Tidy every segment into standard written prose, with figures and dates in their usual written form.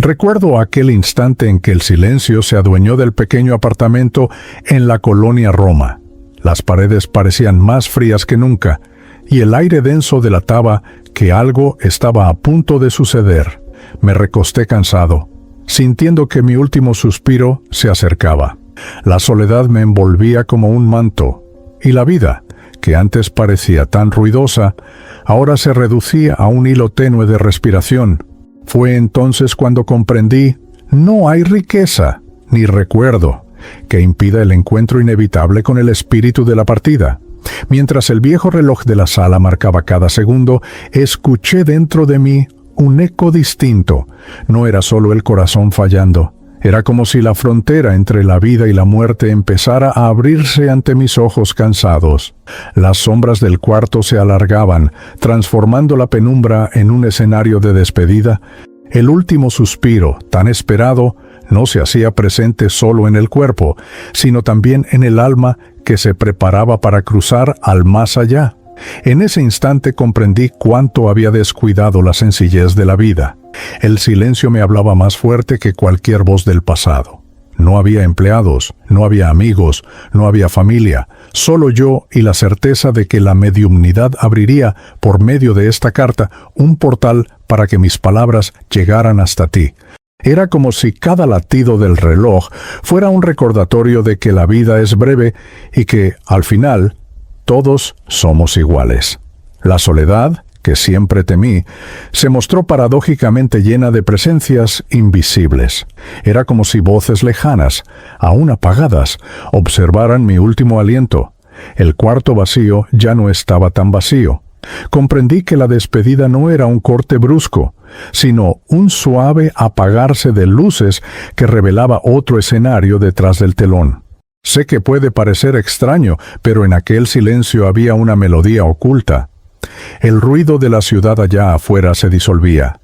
Recuerdo aquel instante en que el silencio se adueñó del pequeño apartamento en la colonia Roma. Las paredes parecían más frías que nunca, y el aire denso delataba que algo estaba a punto de suceder. Me recosté cansado, sintiendo que mi último suspiro se acercaba. La soledad me envolvía como un manto, y la vida, que antes parecía tan ruidosa, ahora se reducía a un hilo tenue de respiración. Fue entonces cuando comprendí: no hay riqueza, ni recuerdo, que impida el encuentro inevitable con el espíritu de la partida. Mientras el viejo reloj de la sala marcaba cada segundo, escuché dentro de mí un eco distinto. No era solo el corazón fallando. Era como si la frontera entre la vida y la muerte empezara a abrirse ante mis ojos cansados. Las sombras del cuarto se alargaban, transformando la penumbra en un escenario de despedida. El último suspiro, tan esperado, no se hacía presente solo en el cuerpo, sino también en el alma que se preparaba para cruzar al más allá. En ese instante comprendí cuánto había descuidado la sencillez de la vida. El silencio me hablaba más fuerte que cualquier voz del pasado. No había empleados, no había amigos, no había familia, solo yo y la certeza de que la mediumnidad abriría, por medio de esta carta, un portal para que mis palabras llegaran hasta ti. Era como si cada latido del reloj fuera un recordatorio de que la vida es breve y que, al final, todos somos iguales. La soledad, que siempre temí, se mostró paradójicamente llena de presencias invisibles. Era como si voces lejanas, aún apagadas, observaran mi último aliento. El cuarto vacío ya no estaba tan vacío. Comprendí que la despedida no era un corte brusco, sino un suave apagarse de luces que revelaba otro escenario detrás del telón. Sé que puede parecer extraño, pero en aquel silencio había una melodía oculta. El ruido de la ciudad allá afuera se disolvía,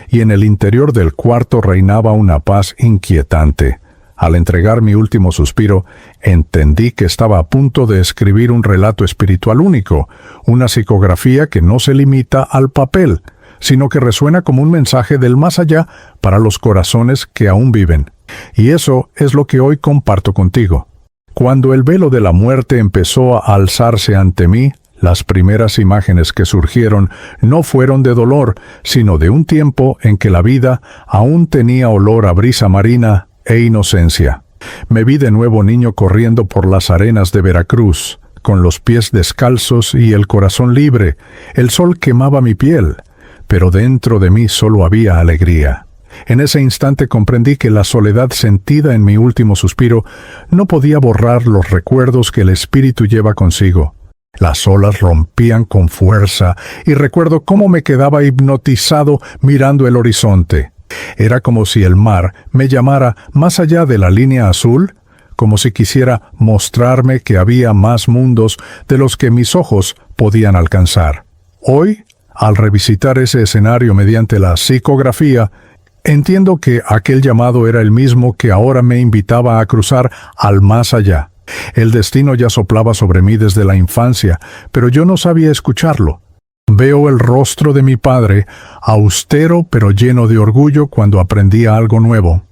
y en el interior del cuarto reinaba una paz inquietante. Al entregar mi último suspiro, entendí que estaba a punto de escribir un relato espiritual único, una psicografía que no se limita al papel, sino que resuena como un mensaje del más allá para los corazones que aún viven. Y eso es lo que hoy comparto contigo. Cuando el velo de la muerte empezó a alzarse ante mí, las primeras imágenes que surgieron no fueron de dolor, sino de un tiempo en que la vida aún tenía olor a brisa marina e inocencia. Me vi de nuevo niño corriendo por las arenas de Veracruz, con los pies descalzos y el corazón libre. El sol quemaba mi piel, pero dentro de mí solo había alegría. En ese instante comprendí que la soledad sentida en mi último suspiro no podía borrar los recuerdos que el espíritu lleva consigo. Las olas rompían con fuerza y recuerdo cómo me quedaba hipnotizado mirando el horizonte. Era como si el mar me llamara más allá de la línea azul, como si quisiera mostrarme que había más mundos de los que mis ojos podían alcanzar. Hoy, al revisitar ese escenario mediante la psicografía, entiendo que aquel llamado era el mismo que ahora me invitaba a cruzar al más allá. El destino ya soplaba sobre mí desde la infancia, pero yo no sabía escucharlo. Veo el rostro de mi padre, austero pero lleno de orgullo cuando aprendía algo nuevo.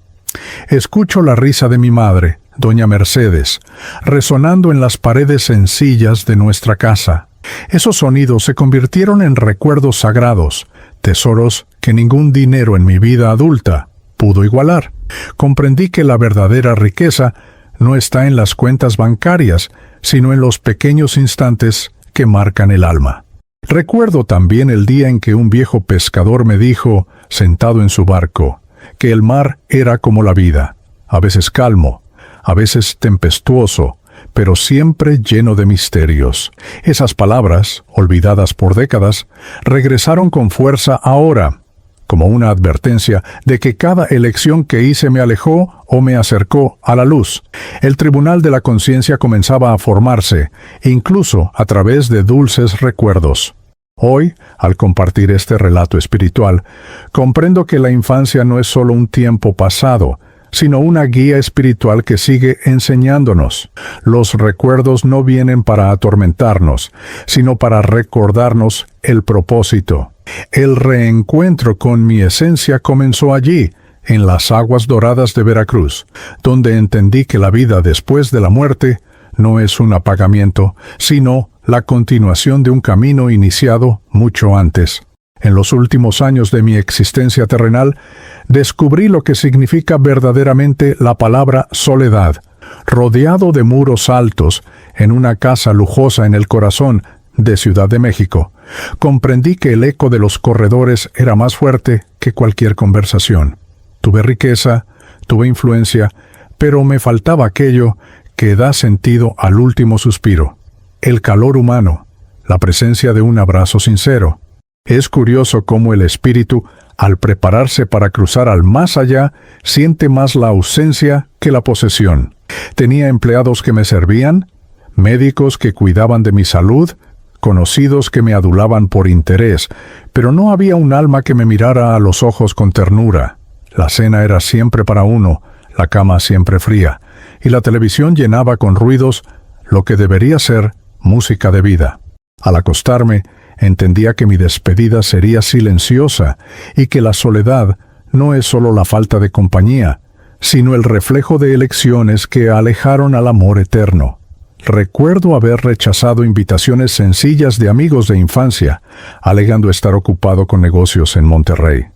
Escucho la risa de mi madre, doña Mercedes, resonando en las paredes sencillas de nuestra casa. Esos sonidos se convirtieron en recuerdos sagrados, tesoros que ningún dinero en mi vida adulta pudo igualar. Comprendí que la verdadera riqueza no está en las cuentas bancarias, sino en los pequeños instantes que marcan el alma. Recuerdo también el día en que un viejo pescador me dijo, sentado en su barco, que el mar era como la vida, a veces calmo, a veces tempestuoso, pero siempre lleno de misterios. Esas palabras, olvidadas por décadas, regresaron con fuerza ahora, como una advertencia de que cada elección que hice me alejó o me acercó a la luz. El tribunal de la conciencia comenzaba a formarse, incluso a través de dulces recuerdos. Hoy, al compartir este relato espiritual, comprendo que la infancia no es solo un tiempo pasado, sino una guía espiritual que sigue enseñándonos. Los recuerdos no vienen para atormentarnos, sino para recordarnos el propósito. El reencuentro con mi esencia comenzó allí, en las aguas doradas de Veracruz, donde entendí que la vida después de la muerte no es un apagamiento, sino la continuación de un camino iniciado mucho antes. En los últimos años de mi existencia terrenal, descubrí lo que significa verdaderamente la palabra soledad. Rodeado de muros altos, en una casa lujosa en el corazón de Ciudad de México, comprendí que el eco de los corredores era más fuerte que cualquier conversación. Tuve riqueza, tuve influencia, pero me faltaba aquello que da sentido al último suspiro. El calor humano, la presencia de un abrazo sincero. Es curioso cómo el espíritu, al prepararse para cruzar al más allá, siente más la ausencia que la posesión. Tenía empleados que me servían, médicos que cuidaban de mi salud, conocidos que me adulaban por interés, pero no había un alma que me mirara a los ojos con ternura. La cena era siempre para uno, la cama siempre fría, y la televisión llenaba con ruidos lo que debería ser música de vida. Al acostarme, entendía que mi despedida sería silenciosa y que la soledad no es solo la falta de compañía, sino el reflejo de elecciones que alejaron al amor eterno. Recuerdo haber rechazado invitaciones sencillas de amigos de infancia, alegando estar ocupado con negocios en Monterrey.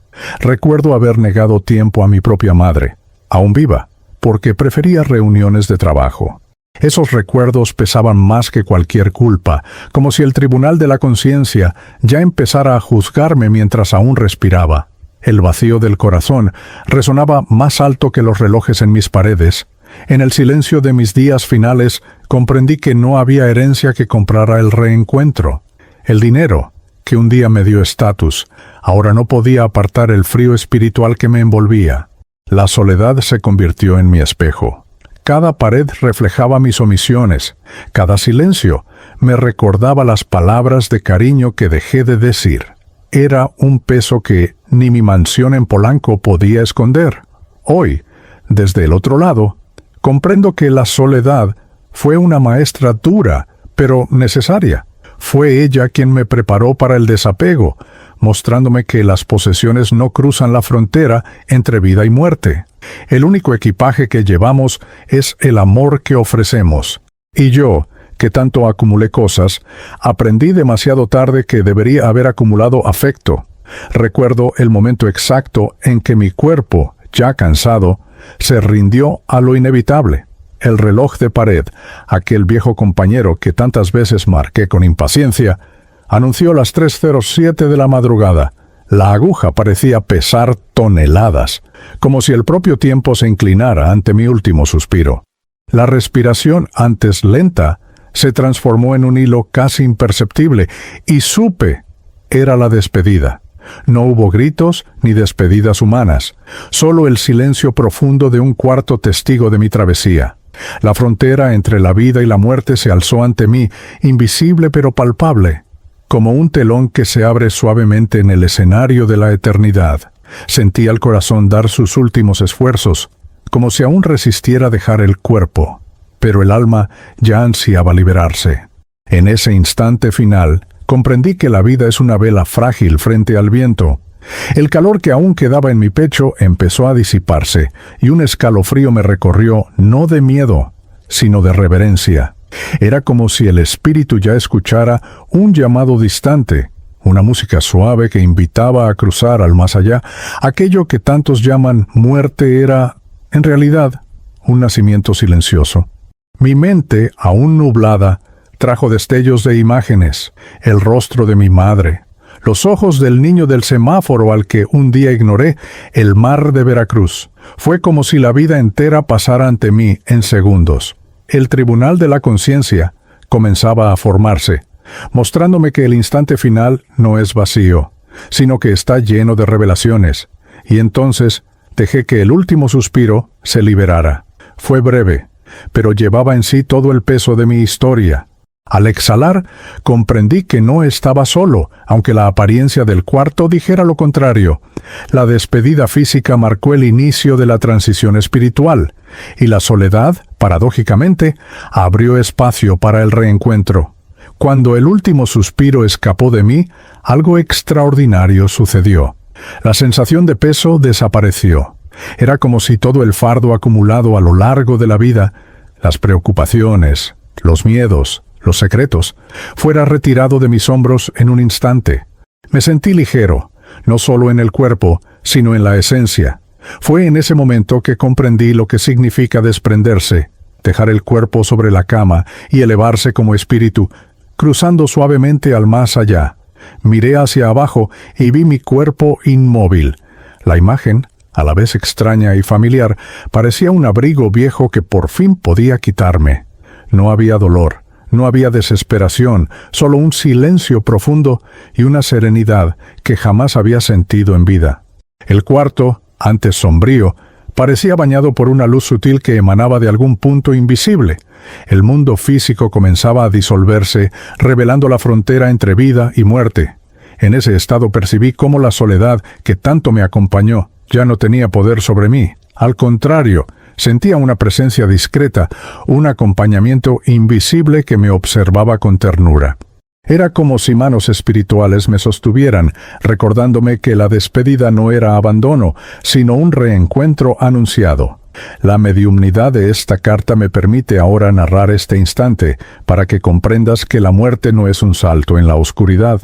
Recuerdo haber negado tiempo a mi propia madre, aún viva, porque prefería reuniones de trabajo. Esos recuerdos pesaban más que cualquier culpa, como si el tribunal de la conciencia ya empezara a juzgarme mientras aún respiraba. El vacío del corazón resonaba más alto que los relojes en mis paredes. En el silencio de mis días finales comprendí que no había herencia que comprara el reencuentro. El dinero, que un día me dio estatus, ahora no podía apartar el frío espiritual que me envolvía. La soledad se convirtió en mi espejo. Cada pared reflejaba mis omisiones, cada silencio me recordaba las palabras de cariño que dejé de decir. Era un peso que ni mi mansión en Polanco podía esconder. Hoy, desde el otro lado, comprendo que la soledad fue una maestra dura, pero necesaria. Fue ella quien me preparó para el desapego, mostrándome que las posesiones no cruzan la frontera entre vida y muerte. El único equipaje que llevamos es el amor que ofrecemos. Y yo, que tanto acumulé cosas, aprendí demasiado tarde que debería haber acumulado afecto. Recuerdo el momento exacto en que mi cuerpo, ya cansado, se rindió a lo inevitable. El reloj de pared, aquel viejo compañero que tantas veces marqué con impaciencia, anunció las 3:07 de la madrugada. La aguja parecía pesar toneladas, como si el propio tiempo se inclinara ante mi último suspiro. La respiración, antes lenta, se transformó en un hilo casi imperceptible, y supe, era la despedida. No hubo gritos ni despedidas humanas, solo el silencio profundo de un cuarto testigo de mi travesía. La frontera entre la vida y la muerte se alzó ante mí, invisible pero palpable, como un telón que se abre suavemente en el escenario de la eternidad. Sentí al corazón dar sus últimos esfuerzos, como si aún resistiera dejar el cuerpo, pero el alma ya ansiaba liberarse. En ese instante final, comprendí que la vida es una vela frágil frente al viento. El calor que aún quedaba en mi pecho empezó a disiparse, y un escalofrío me recorrió no de miedo, sino de reverencia. Era como si el espíritu ya escuchara un llamado distante, una música suave que invitaba a cruzar al más allá. Aquello que tantos llaman muerte era, en realidad, un nacimiento silencioso. Mi mente, aún nublada, trajo destellos de imágenes, el rostro de mi madre, los ojos del niño del semáforo al que un día ignoré, el mar de Veracruz. Fue como si la vida entera pasara ante mí en segundos. El tribunal de la conciencia comenzaba a formarse, mostrándome que el instante final no es vacío, sino que está lleno de revelaciones, y entonces dejé que el último suspiro se liberara. Fue breve, pero llevaba en sí todo el peso de mi historia. Al exhalar, comprendí que no estaba solo, aunque la apariencia del cuarto dijera lo contrario. La despedida física marcó el inicio de la transición espiritual, y la soledad, paradójicamente, abrió espacio para el reencuentro. Cuando el último suspiro escapó de mí, algo extraordinario sucedió. La sensación de peso desapareció. Era como si todo el fardo acumulado a lo largo de la vida, las preocupaciones, los miedos, los secretos, fuera retirado de mis hombros en un instante. Me sentí ligero, no solo en el cuerpo, sino en la esencia. Fue en ese momento que comprendí lo que significa desprenderse, dejar el cuerpo sobre la cama y elevarse como espíritu, cruzando suavemente al más allá. Miré hacia abajo y vi mi cuerpo inmóvil. La imagen, a la vez extraña y familiar, parecía un abrigo viejo que por fin podía quitarme. No había dolor, no había desesperación, solo un silencio profundo y una serenidad que jamás había sentido en vida. El cuarto, antes sombrío, parecía bañado por una luz sutil que emanaba de algún punto invisible. El mundo físico comenzaba a disolverse, revelando la frontera entre vida y muerte. En ese estado percibí cómo la soledad que tanto me acompañó ya no tenía poder sobre mí. Al contrario, sentía una presencia discreta, un acompañamiento invisible que me observaba con ternura. Era como si manos espirituales me sostuvieran, recordándome que la despedida no era abandono, sino un reencuentro anunciado. La mediumnidad de esta carta me permite ahora narrar este instante, para que comprendas que la muerte no es un salto en la oscuridad.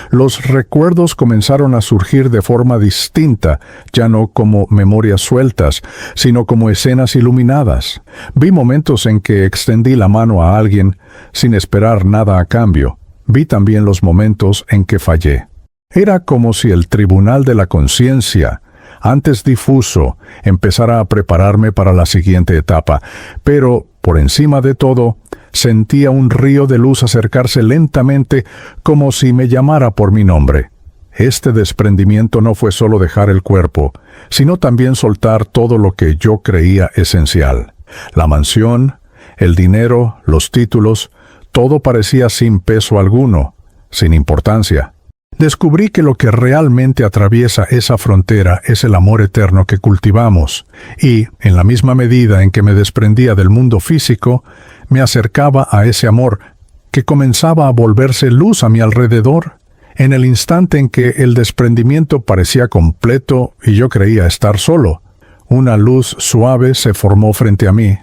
Los recuerdos comenzaron a surgir de forma distinta, ya no como memorias sueltas, sino como escenas iluminadas. Vi momentos en que extendí la mano a alguien, sin esperar nada a cambio. Vi también los momentos en que fallé. Era como si el tribunal de la conciencia, antes difuso, empezara a prepararme para la siguiente etapa, pero, por encima de todo, sentía un río de luz acercarse lentamente como si me llamara por mi nombre. Este desprendimiento no fue solo dejar el cuerpo, sino también soltar todo lo que yo creía esencial. La mansión, el dinero, los títulos, todo parecía sin peso alguno, sin importancia. Descubrí que lo que realmente atraviesa esa frontera es el amor eterno que cultivamos, y, en la misma medida en que me desprendía del mundo físico, me acercaba a ese amor que comenzaba a volverse luz a mi alrededor. En el instante en que el desprendimiento parecía completo y yo creía estar solo, una luz suave se formó frente a mí.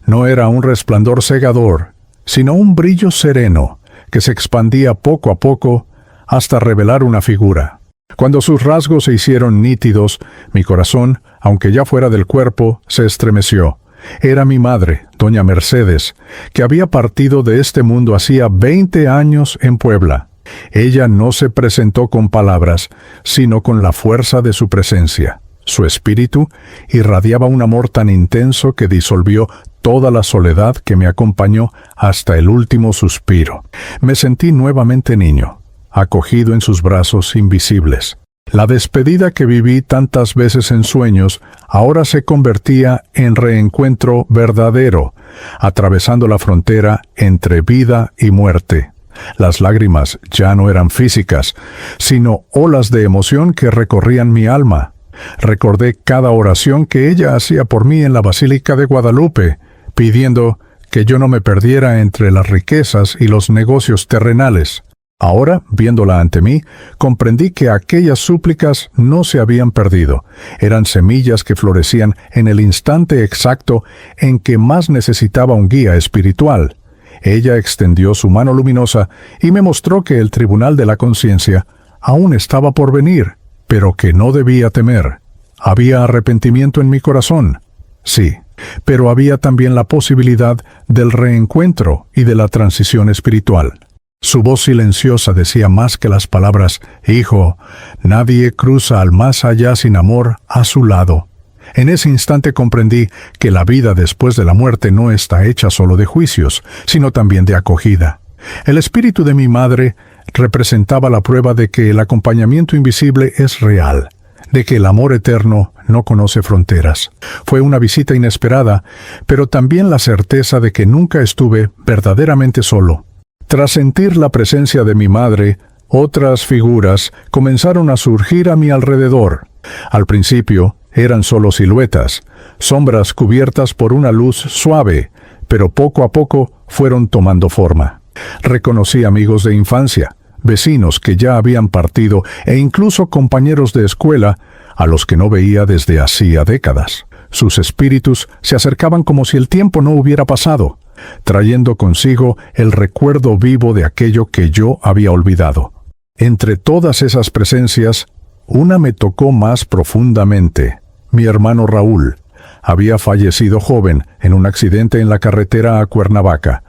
No era un resplandor cegador, sino un brillo sereno que se expandía poco a poco hasta revelar una figura. Cuando sus rasgos se hicieron nítidos, mi corazón, aunque ya fuera del cuerpo, se estremeció. Era mi madre, doña Mercedes, que había partido de este mundo hacía 20 años en Puebla. Ella no se presentó con palabras, sino con la fuerza de su presencia. Su espíritu irradiaba un amor tan intenso que disolvió toda la soledad que me acompañó hasta el último suspiro. Me sentí nuevamente niño, acogido en sus brazos invisibles. La despedida que viví tantas veces en sueños ahora se convertía en reencuentro verdadero, atravesando la frontera entre vida y muerte. Las lágrimas ya no eran físicas, sino olas de emoción que recorrían mi alma. Recordé cada oración que ella hacía por mí en la Basílica de Guadalupe, pidiendo que yo no me perdiera entre las riquezas y los negocios terrenales. Ahora, viéndola ante mí, comprendí que aquellas súplicas no se habían perdido. Eran semillas que florecían en el instante exacto en que más necesitaba un guía espiritual. Ella extendió su mano luminosa y me mostró que el tribunal de la conciencia aún estaba por venir, pero que no debía temer. Había arrepentimiento en mi corazón, sí, pero había también la posibilidad del reencuentro y de la transición espiritual. Su voz silenciosa decía más que las palabras: «Hijo, nadie cruza al más allá sin amor a su lado». En ese instante comprendí que la vida después de la muerte no está hecha solo de juicios, sino también de acogida. El espíritu de mi madre representaba la prueba de que el acompañamiento invisible es real, de que el amor eterno no conoce fronteras. Fue una visita inesperada, pero también la certeza de que nunca estuve verdaderamente solo. Tras sentir la presencia de mi madre, otras figuras comenzaron a surgir a mi alrededor. Al principio eran solo siluetas, sombras cubiertas por una luz suave, pero poco a poco fueron tomando forma. Reconocí amigos de infancia, vecinos que ya habían partido e incluso compañeros de escuela, a los que no veía desde hacía décadas. Sus espíritus se acercaban como si el tiempo no hubiera pasado, trayendo consigo el recuerdo vivo de aquello que yo había olvidado. Entre todas esas presencias, una me tocó más profundamente. Mi hermano Raúl había fallecido joven en un accidente en la carretera a Cuernavaca.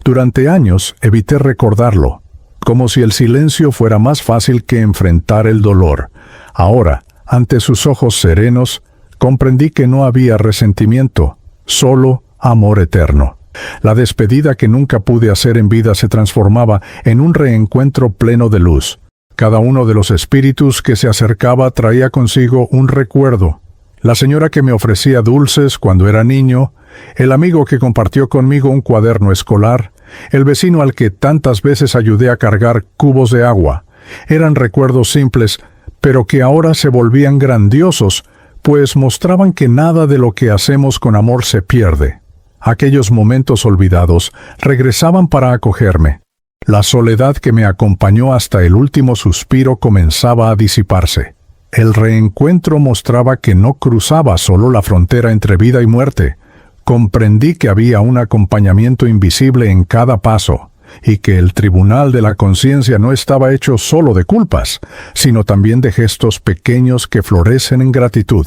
Durante años evité recordarlo, como si el silencio fuera más fácil que enfrentar el dolor. Ahora, ante sus ojos serenos, comprendí que no había resentimiento, solo amor eterno. La despedida que nunca pude hacer en vida se transformaba en un reencuentro pleno de luz. Cada uno de los espíritus que se acercaba traía consigo un recuerdo. La señora que me ofrecía dulces cuando era niño, el amigo que compartió conmigo un cuaderno escolar, el vecino al que tantas veces ayudé a cargar cubos de agua. Eran recuerdos simples, pero que ahora se volvían grandiosos, pues mostraban que nada de lo que hacemos con amor se pierde. Aquellos momentos olvidados regresaban para acogerme. La soledad que me acompañó hasta el último suspiro comenzaba a disiparse. El reencuentro mostraba que no cruzaba solo la frontera entre vida y muerte. Comprendí que había un acompañamiento invisible en cada paso, y que el tribunal de la conciencia no estaba hecho solo de culpas, sino también de gestos pequeños que florecen en gratitud.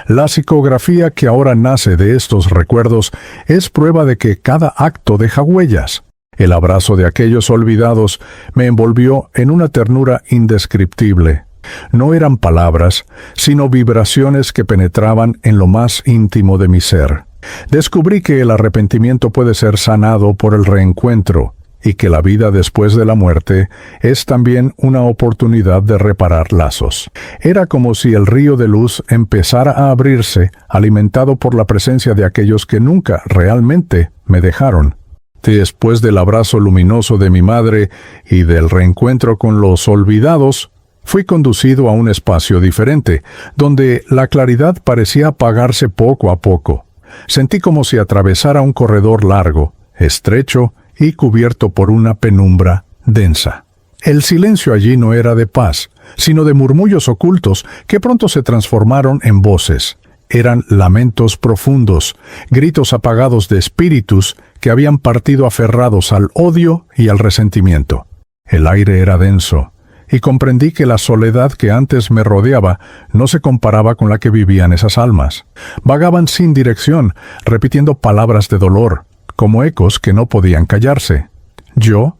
La psicografía que ahora nace de estos recuerdos es prueba de que cada acto deja huellas. El abrazo de aquellos olvidados me envolvió en una ternura indescriptible. No eran palabras, sino vibraciones que penetraban en lo más íntimo de mi ser. Descubrí que el arrepentimiento puede ser sanado por el reencuentro, y que la vida después de la muerte es también una oportunidad de reparar lazos. Era como si el río de luz empezara a abrirse, alimentado por la presencia de aquellos que nunca realmente me dejaron. Después del abrazo luminoso de mi madre y del reencuentro con los olvidados, fui conducido a un espacio diferente, donde la claridad parecía apagarse poco a poco. Sentí como si atravesara un corredor largo, estrecho y cubierto por una penumbra densa. El silencio allí no era de paz, sino de murmullos ocultos que pronto se transformaron en voces. Eran lamentos profundos, gritos apagados de espíritus que habían partido aferrados al odio y al resentimiento. El aire era denso, y comprendí que la soledad que antes me rodeaba no se comparaba con la que vivían esas almas. Vagaban sin dirección, repitiendo palabras de dolor, como ecos que no podían callarse. Yo,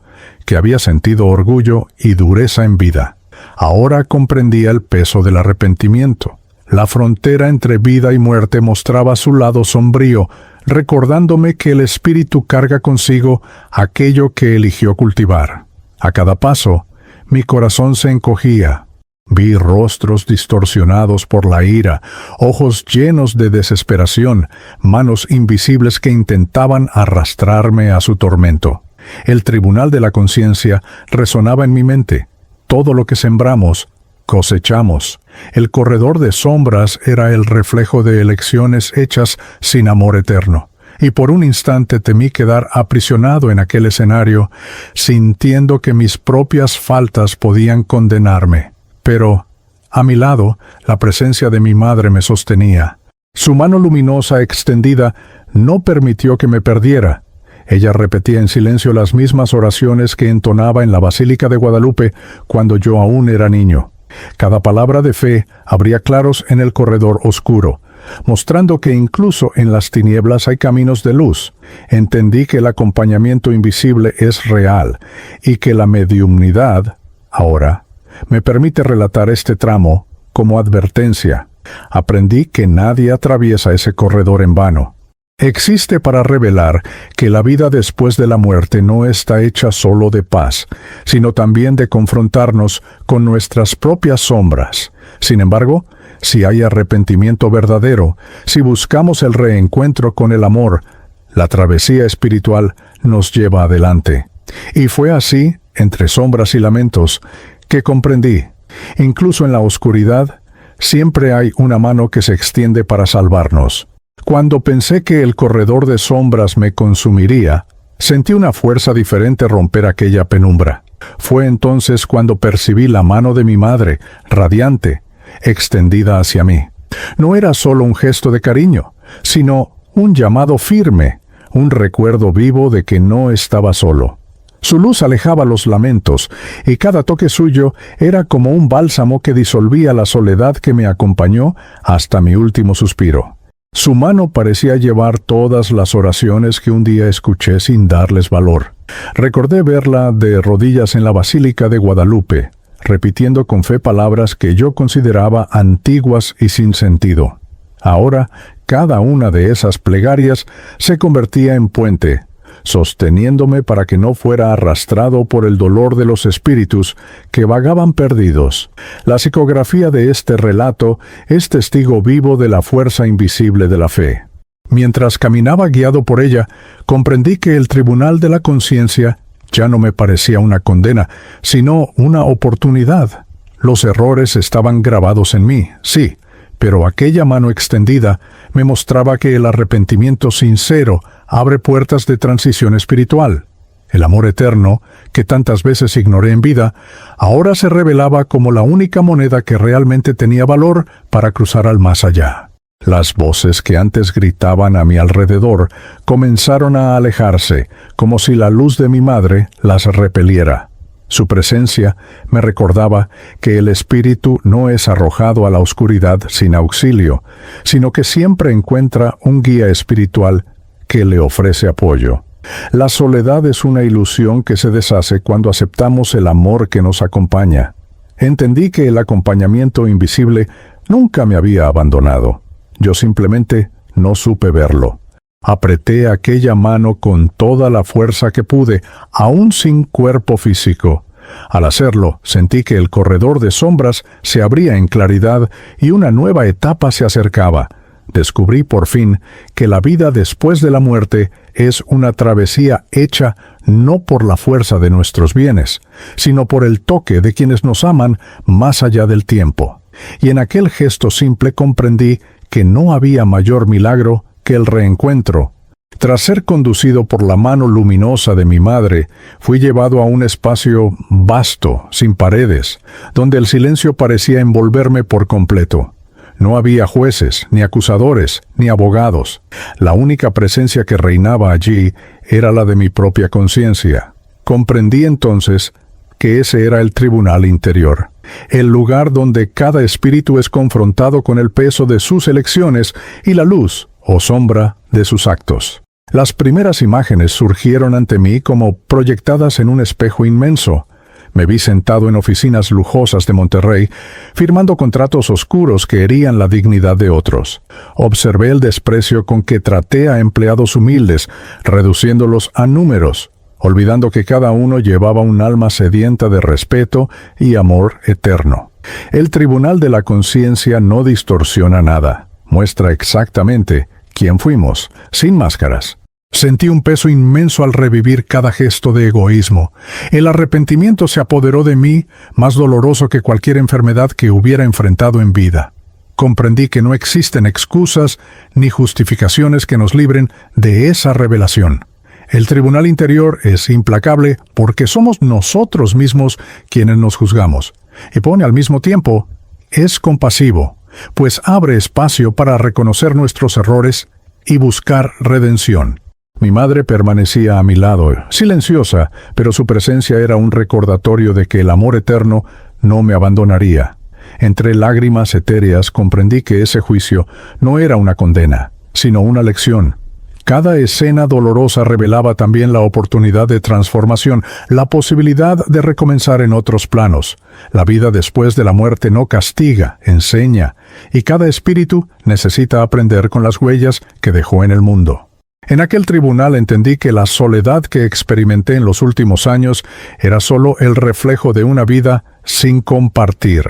que había sentido orgullo y dureza en vida, ahora comprendía el peso del arrepentimiento. La frontera entre vida y muerte mostraba su lado sombrío, recordándome que el espíritu carga consigo aquello que eligió cultivar. A cada paso, mi corazón se encogía. Vi rostros distorsionados por la ira, ojos llenos de desesperación, manos invisibles que intentaban arrastrarme a su tormento. El tribunal de la conciencia resonaba en mi mente. Todo lo que sembramos, cosechamos. El corredor de sombras era el reflejo de elecciones hechas sin amor eterno. Y por un instante temí quedar aprisionado en aquel escenario, sintiendo que mis propias faltas podían condenarme. Pero, a mi lado, la presencia de mi madre me sostenía. Su mano luminosa extendida no permitió que me perdiera. Ella repetía en silencio las mismas oraciones que entonaba en la Basílica de Guadalupe cuando yo aún era niño. Cada palabra de fe abría claros en el corredor oscuro, mostrando que incluso en las tinieblas hay caminos de luz. Entendí que el acompañamiento invisible es real y que la mediumnidad, ahora, me permite relatar este tramo como advertencia. Aprendí que nadie atraviesa ese corredor en vano. Existe para revelar que la vida después de la muerte no está hecha solo de paz, sino también de confrontarnos con nuestras propias sombras. Sin embargo, si hay arrepentimiento verdadero, si buscamos el reencuentro con el amor, la travesía espiritual nos lleva adelante. Y fue así, entre sombras y lamentos, que comprendí, incluso en la oscuridad, siempre hay una mano que se extiende para salvarnos. Cuando pensé que el corredor de sombras me consumiría, sentí una fuerza diferente romper aquella penumbra. Fue entonces cuando percibí la mano de mi madre, radiante, extendida hacia mí. No era solo un gesto de cariño, sino un llamado firme, un recuerdo vivo de que no estaba solo. Su luz alejaba los lamentos, y cada toque suyo era como un bálsamo que disolvía la soledad que me acompañó hasta mi último suspiro. Su mano parecía llevar todas las oraciones que un día escuché sin darles valor. Recordé verla de rodillas en la Basílica de Guadalupe, repitiendo con fe palabras que yo consideraba antiguas y sin sentido. Ahora, cada una de esas plegarias se convertía en puente, sosteniéndome para que no fuera arrastrado por el dolor de los espíritus que vagaban perdidos. La psicografía de este relato es testigo vivo de la fuerza invisible de la fe. Mientras caminaba guiado por ella, comprendí que el tribunal de la conciencia ya no me parecía una condena, sino una oportunidad. Los errores estaban grabados en mí, sí, pero aquella mano extendida me mostraba que el arrepentimiento sincero abre puertas de transición espiritual. El amor eterno, que tantas veces ignoré en vida, ahora se revelaba como la única moneda que realmente tenía valor para cruzar al más allá. Las voces que antes gritaban a mi alrededor comenzaron a alejarse, como si la luz de mi madre las repeliera. Su presencia me recordaba que el espíritu no es arrojado a la oscuridad sin auxilio, sino que siempre encuentra un guía espiritual que le ofrece apoyo. La soledad es una ilusión que se deshace cuando aceptamos el amor que nos acompaña. Entendí que el acompañamiento invisible nunca me había abandonado. Yo simplemente no supe verlo. Apreté aquella mano con toda la fuerza que pude, aún sin cuerpo físico. Al hacerlo, sentí que el corredor de sombras se abría en claridad y una nueva etapa se acercaba. Descubrí por fin que la vida después de la muerte es una travesía hecha no por la fuerza de nuestros bienes, sino por el toque de quienes nos aman más allá del tiempo. Y en aquel gesto simple comprendí que no había mayor milagro que el reencuentro. Tras ser conducido por la mano luminosa de mi madre, fui llevado a un espacio vasto, sin paredes, donde el silencio parecía envolverme por completo. No había jueces, ni acusadores, ni abogados. La única presencia que reinaba allí era la de mi propia conciencia. Comprendí entonces que ese era el tribunal interior, el lugar donde cada espíritu es confrontado con el peso de sus elecciones y la luz o sombra de sus actos. Las primeras imágenes surgieron ante mí como proyectadas en un espejo inmenso. Me vi sentado en oficinas lujosas de Monterrey, firmando contratos oscuros que herían la dignidad de otros. Observé el desprecio con que traté a empleados humildes, reduciéndolos a números, olvidando que cada uno llevaba un alma sedienta de respeto y amor eterno. El tribunal de la conciencia no distorsiona nada, muestra exactamente quién fuimos, sin máscaras. Sentí un peso inmenso al revivir cada gesto de egoísmo. El arrepentimiento se apoderó de mí, más doloroso que cualquier enfermedad que hubiera enfrentado en vida. Comprendí que no existen excusas ni justificaciones que nos libren de esa revelación. El tribunal interior es implacable porque somos nosotros mismos quienes nos juzgamos. Y pone al mismo tiempo, es compasivo, pues abre espacio para reconocer nuestros errores y buscar redención. Mi madre permanecía a mi lado, silenciosa, pero su presencia era un recordatorio de que el amor eterno no me abandonaría. Entre lágrimas etéreas comprendí que ese juicio no era una condena, sino una lección. Cada escena dolorosa revelaba también la oportunidad de transformación, la posibilidad de recomenzar en otros planos. La vida después de la muerte no castiga, enseña, y cada espíritu necesita aprender con las huellas que dejó en el mundo. En aquel tribunal entendí que la soledad que experimenté en los últimos años era solo el reflejo de una vida sin compartir.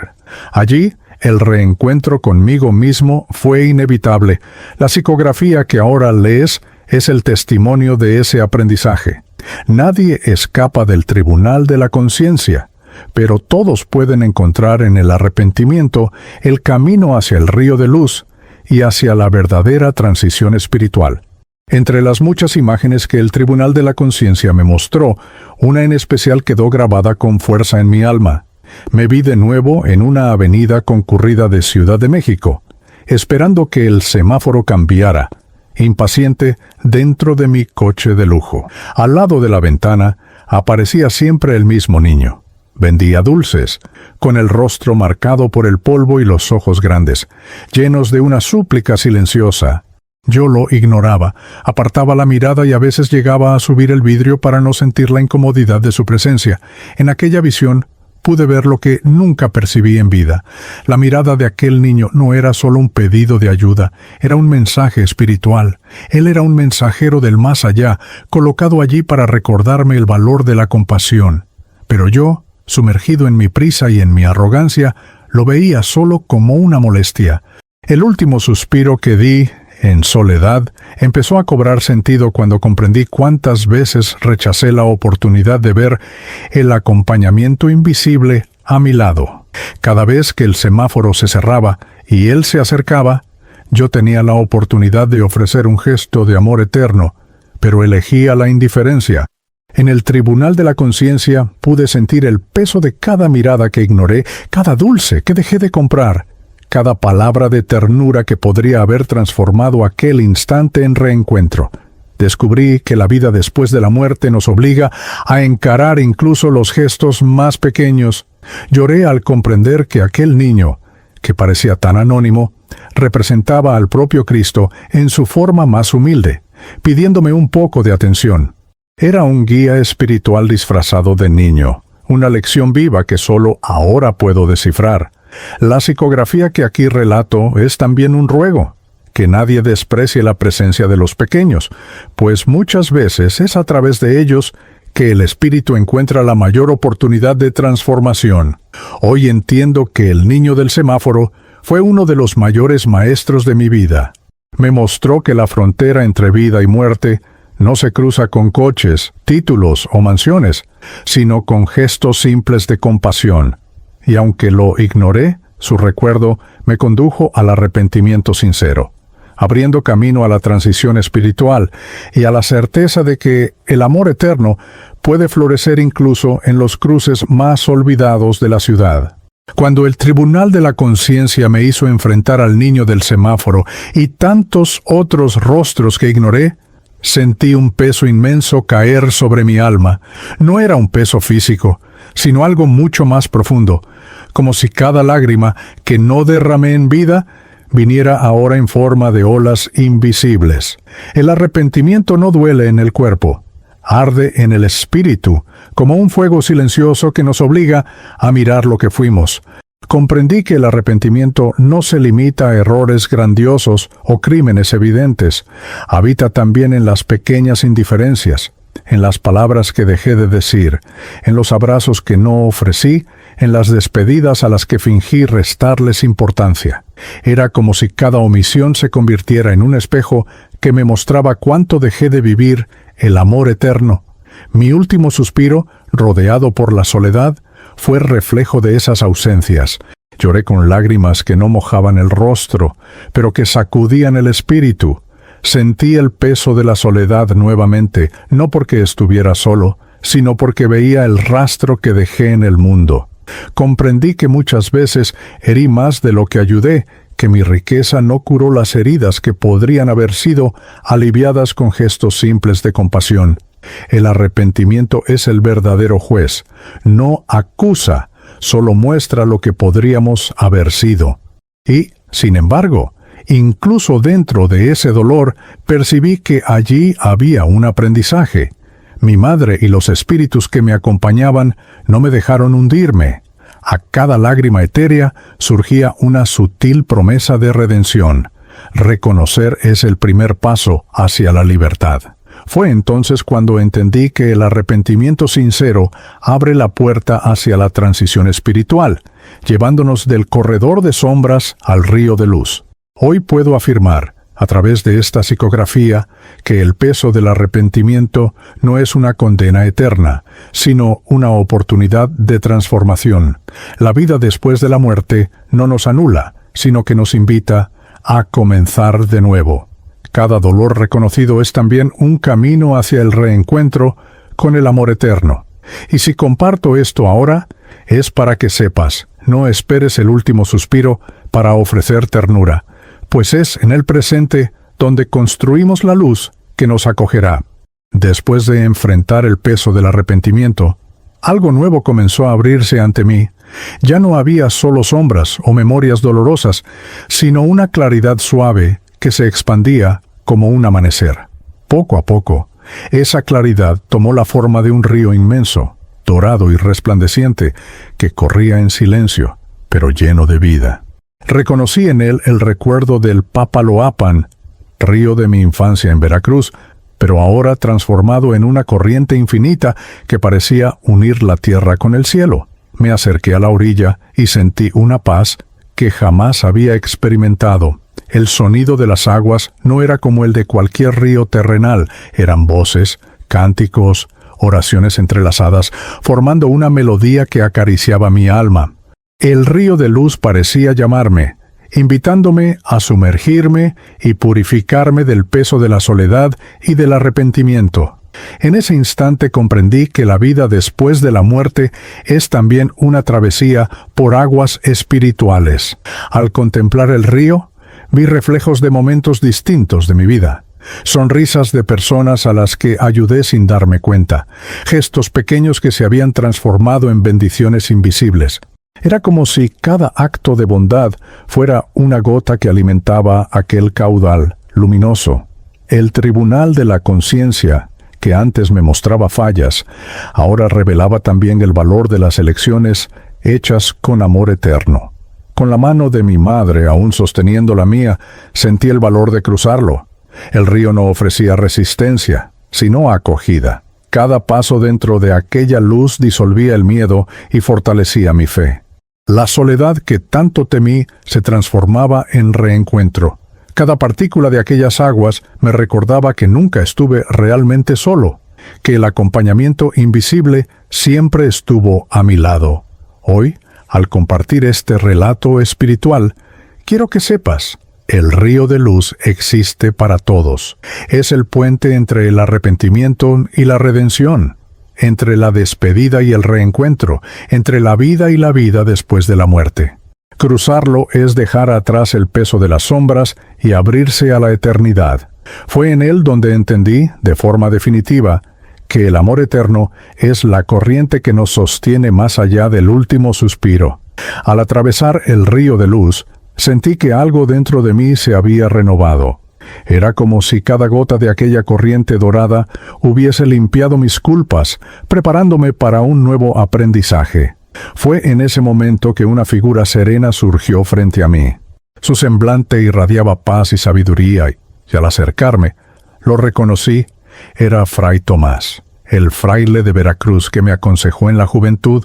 Allí, el reencuentro conmigo mismo fue inevitable. La psicografía que ahora lees es el testimonio de ese aprendizaje. Nadie escapa del tribunal de la conciencia, pero todos pueden encontrar en el arrepentimiento el camino hacia el río de luz y hacia la verdadera transición espiritual. Entre las muchas imágenes que el tribunal de la conciencia me mostró, una en especial quedó grabada con fuerza en mi alma. Me vi de nuevo en una avenida concurrida de Ciudad de México, esperando que el semáforo cambiara, impaciente dentro de mi coche de lujo. Al lado de la ventana aparecía siempre el mismo niño. Vendía dulces, con el rostro marcado por el polvo y los ojos grandes, llenos de una súplica silenciosa. Yo lo ignoraba, apartaba la mirada y a veces llegaba a subir el vidrio para no sentir la incomodidad de su presencia. En aquella visión pude ver lo que nunca percibí en vida. La mirada de aquel niño no era solo un pedido de ayuda, era un mensaje espiritual. Él era un mensajero del más allá, colocado allí para recordarme el valor de la compasión. Pero yo, sumergido en mi prisa y en mi arrogancia, lo veía solo como una molestia. El último suspiro que di, en soledad, empezó a cobrar sentido cuando comprendí cuántas veces rechacé la oportunidad de ver el acompañamiento invisible a mi lado. Cada vez que el semáforo se cerraba y él se acercaba, yo tenía la oportunidad de ofrecer un gesto de amor eterno, pero elegía la indiferencia. En el tribunal de la conciencia pude sentir el peso de cada mirada que ignoré, cada dulce que dejé de comprar, cada palabra de ternura que podría haber transformado aquel instante en reencuentro. Descubrí que la vida después de la muerte nos obliga a encarar incluso los gestos más pequeños. Lloré al comprender que aquel niño, que parecía tan anónimo, representaba al propio Cristo en su forma más humilde, pidiéndome un poco de atención. Era un guía espiritual disfrazado de niño, una lección viva que solo ahora puedo descifrar. La psicografía que aquí relato es también un ruego, que nadie desprecie la presencia de los pequeños, pues muchas veces es a través de ellos que el espíritu encuentra la mayor oportunidad de transformación. Hoy entiendo que el niño del semáforo fue uno de los mayores maestros de mi vida. Me mostró que la frontera entre vida y muerte no se cruza con coches, títulos o mansiones, sino con gestos simples de compasión. Y aunque lo ignoré, su recuerdo me condujo al arrepentimiento sincero, abriendo camino a la transición espiritual y a la certeza de que el amor eterno puede florecer incluso en los cruces más olvidados de la ciudad. Cuando el tribunal de la conciencia me hizo enfrentar al niño del semáforo y tantos otros rostros que ignoré, sentí un peso inmenso caer sobre mi alma. No era un peso físico, sino algo mucho más profundo, como si cada lágrima que no derramé en vida viniera ahora en forma de olas invisibles. El arrepentimiento no duele en el cuerpo, arde en el espíritu, como un fuego silencioso que nos obliga a mirar lo que fuimos. Comprendí que el arrepentimiento no se limita a errores grandiosos o crímenes evidentes. Habita también en las pequeñas indiferencias, en las palabras que dejé de decir, en los abrazos que no ofrecí, en las despedidas a las que fingí restarles importancia. Era como si cada omisión se convirtiera en un espejo que me mostraba cuánto dejé de vivir el amor eterno. Mi último suspiro, rodeado por la soledad, fue reflejo de esas ausencias. Lloré con lágrimas que no mojaban el rostro, pero que sacudían el espíritu. Sentí el peso de la soledad nuevamente, no porque estuviera solo, sino porque veía el rastro que dejé en el mundo. Comprendí que muchas veces herí más de lo que ayudé, que mi riqueza no curó las heridas que podrían haber sido aliviadas con gestos simples de compasión. El arrepentimiento es el verdadero juez. No acusa, solo muestra lo que podríamos haber sido. Y, sin embargo, incluso dentro de ese dolor, percibí que allí había un aprendizaje. Mi madre y los espíritus que me acompañaban no me dejaron hundirme. A cada lágrima etérea surgía una sutil promesa de redención. Reconocer es el primer paso hacia la libertad. Fue entonces cuando entendí que el arrepentimiento sincero abre la puerta hacia la transición espiritual, llevándonos del corredor de sombras al río de luz. Hoy puedo afirmar, a través de esta psicografía, que el peso del arrepentimiento no es una condena eterna, sino una oportunidad de transformación. La vida después de la muerte no nos anula, sino que nos invita a comenzar de nuevo. Cada dolor reconocido es también un camino hacia el reencuentro con el amor eterno. Y si comparto esto ahora, Es para que sepas, no esperes el último suspiro para ofrecer ternura, pues es en el presente donde construimos la luz que nos acogerá. Después de enfrentar el peso del arrepentimiento, algo nuevo comenzó a abrirse ante mí. Ya no había solo sombras o memorias dolorosas, sino una claridad suave que se expandía como un amanecer. Poco a poco, esa claridad tomó la forma de un río inmenso, dorado y resplandeciente, que corría en silencio, pero lleno de vida. Reconocí en él el recuerdo del Papaloapan, río de mi infancia en Veracruz, pero ahora transformado en una corriente infinita que parecía unir la tierra con el cielo. Me acerqué a la orilla y sentí una paz que jamás había experimentado. El sonido de las aguas no era como el de cualquier río terrenal, eran voces, cánticos, oraciones entrelazadas, formando una melodía que acariciaba mi alma. El río de luz parecía llamarme, invitándome a sumergirme y purificarme del peso de la soledad y del arrepentimiento. En ese instante comprendí que la vida después de la muerte es también una travesía por aguas espirituales. Al contemplar el río, vi reflejos de momentos distintos de mi vida. Sonrisas de personas a las que ayudé sin darme cuenta. Gestos pequeños que se habían transformado en bendiciones invisibles. Era como si cada acto de bondad fuera una gota que alimentaba aquel caudal luminoso. El tribunal de la conciencia, que antes me mostraba fallas, ahora revelaba también el valor de las elecciones hechas con amor eterno. Con la mano de mi madre aún sosteniendo la mía, sentí el valor de cruzarlo. El río no ofrecía resistencia, sino acogida. Cada paso dentro de aquella luz disolvía el miedo y fortalecía mi fe. La soledad que tanto temí se transformaba en reencuentro. Cada partícula de aquellas aguas me recordaba que nunca estuve realmente solo, que el acompañamiento invisible siempre estuvo a mi lado. Hoy, al compartir este relato espiritual, quiero que sepas, el río de luz existe para todos. Es el puente entre el arrepentimiento y la redención, entre la despedida y el reencuentro, entre la vida y la vida después de la muerte. Cruzarlo es dejar atrás el peso de las sombras y abrirse a la eternidad. Fue en él donde entendí, de forma definitiva, que el amor eterno es la corriente que nos sostiene más allá del último suspiro. Al atravesar el río de luz, sentí que algo dentro de mí se había renovado. Era como si cada gota de aquella corriente dorada hubiese limpiado mis culpas, preparándome para un nuevo aprendizaje. Fue en ese momento que una figura serena surgió frente a mí. Su semblante irradiaba paz y sabiduría, y al acercarme, lo reconocí. Era Fray Tomás, el fraile de Veracruz que me aconsejó en la juventud,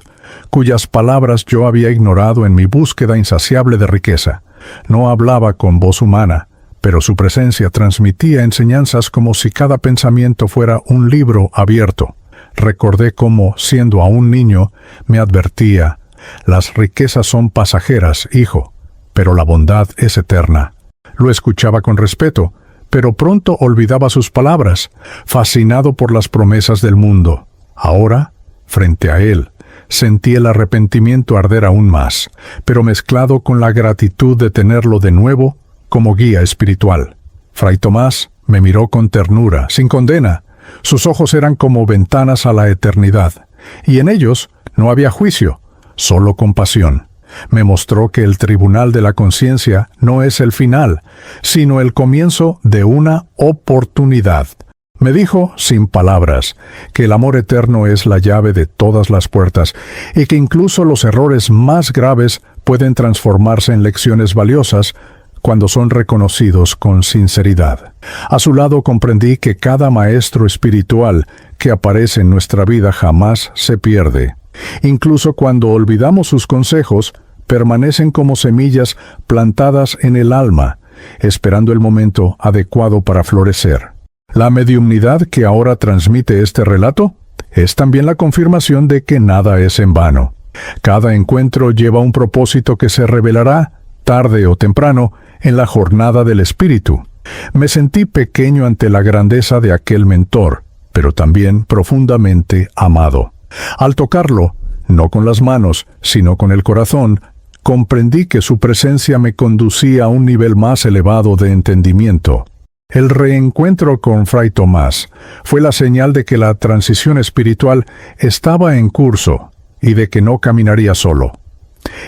cuyas palabras yo había ignorado en mi búsqueda insaciable de riqueza. No hablaba con voz humana, pero su presencia transmitía enseñanzas como si cada pensamiento fuera un libro abierto. Recordé cómo, siendo aún niño, me advertía: las riquezas son pasajeras, hijo, pero la bondad es eterna. Lo escuchaba con respeto, pero pronto olvidaba sus palabras, fascinado por las promesas del mundo. Ahora, frente a él, sentí el arrepentimiento arder aún más, pero mezclado con la gratitud de tenerlo de nuevo como guía espiritual. Fray Tomás me miró con ternura, sin condena. Sus ojos eran como ventanas a la eternidad, y en ellos no había juicio, solo compasión. Me mostró que el tribunal de la conciencia no es el final, sino el comienzo de una oportunidad. Me dijo, sin palabras, que el amor eterno es la llave de todas las puertas, y que incluso los errores más graves pueden transformarse en lecciones valiosas cuando son reconocidos con sinceridad. A su lado comprendí que cada maestro espiritual que aparece en nuestra vida jamás se pierde. Incluso cuando olvidamos sus consejos, permanecen como semillas plantadas en el alma, esperando el momento adecuado para florecer. La mediumnidad que ahora transmite este relato es también la confirmación de que nada es en vano. Cada encuentro lleva un propósito que se revelará, tarde o temprano, en la jornada del espíritu. Me sentí pequeño ante la grandeza de aquel mentor, pero también profundamente amado. Al tocarlo, no con las manos, sino con el corazón, comprendí que su presencia me conducía a un nivel más elevado de entendimiento. El reencuentro con Fray Tomás fue la señal de que la transición espiritual estaba en curso y de que no caminaría solo.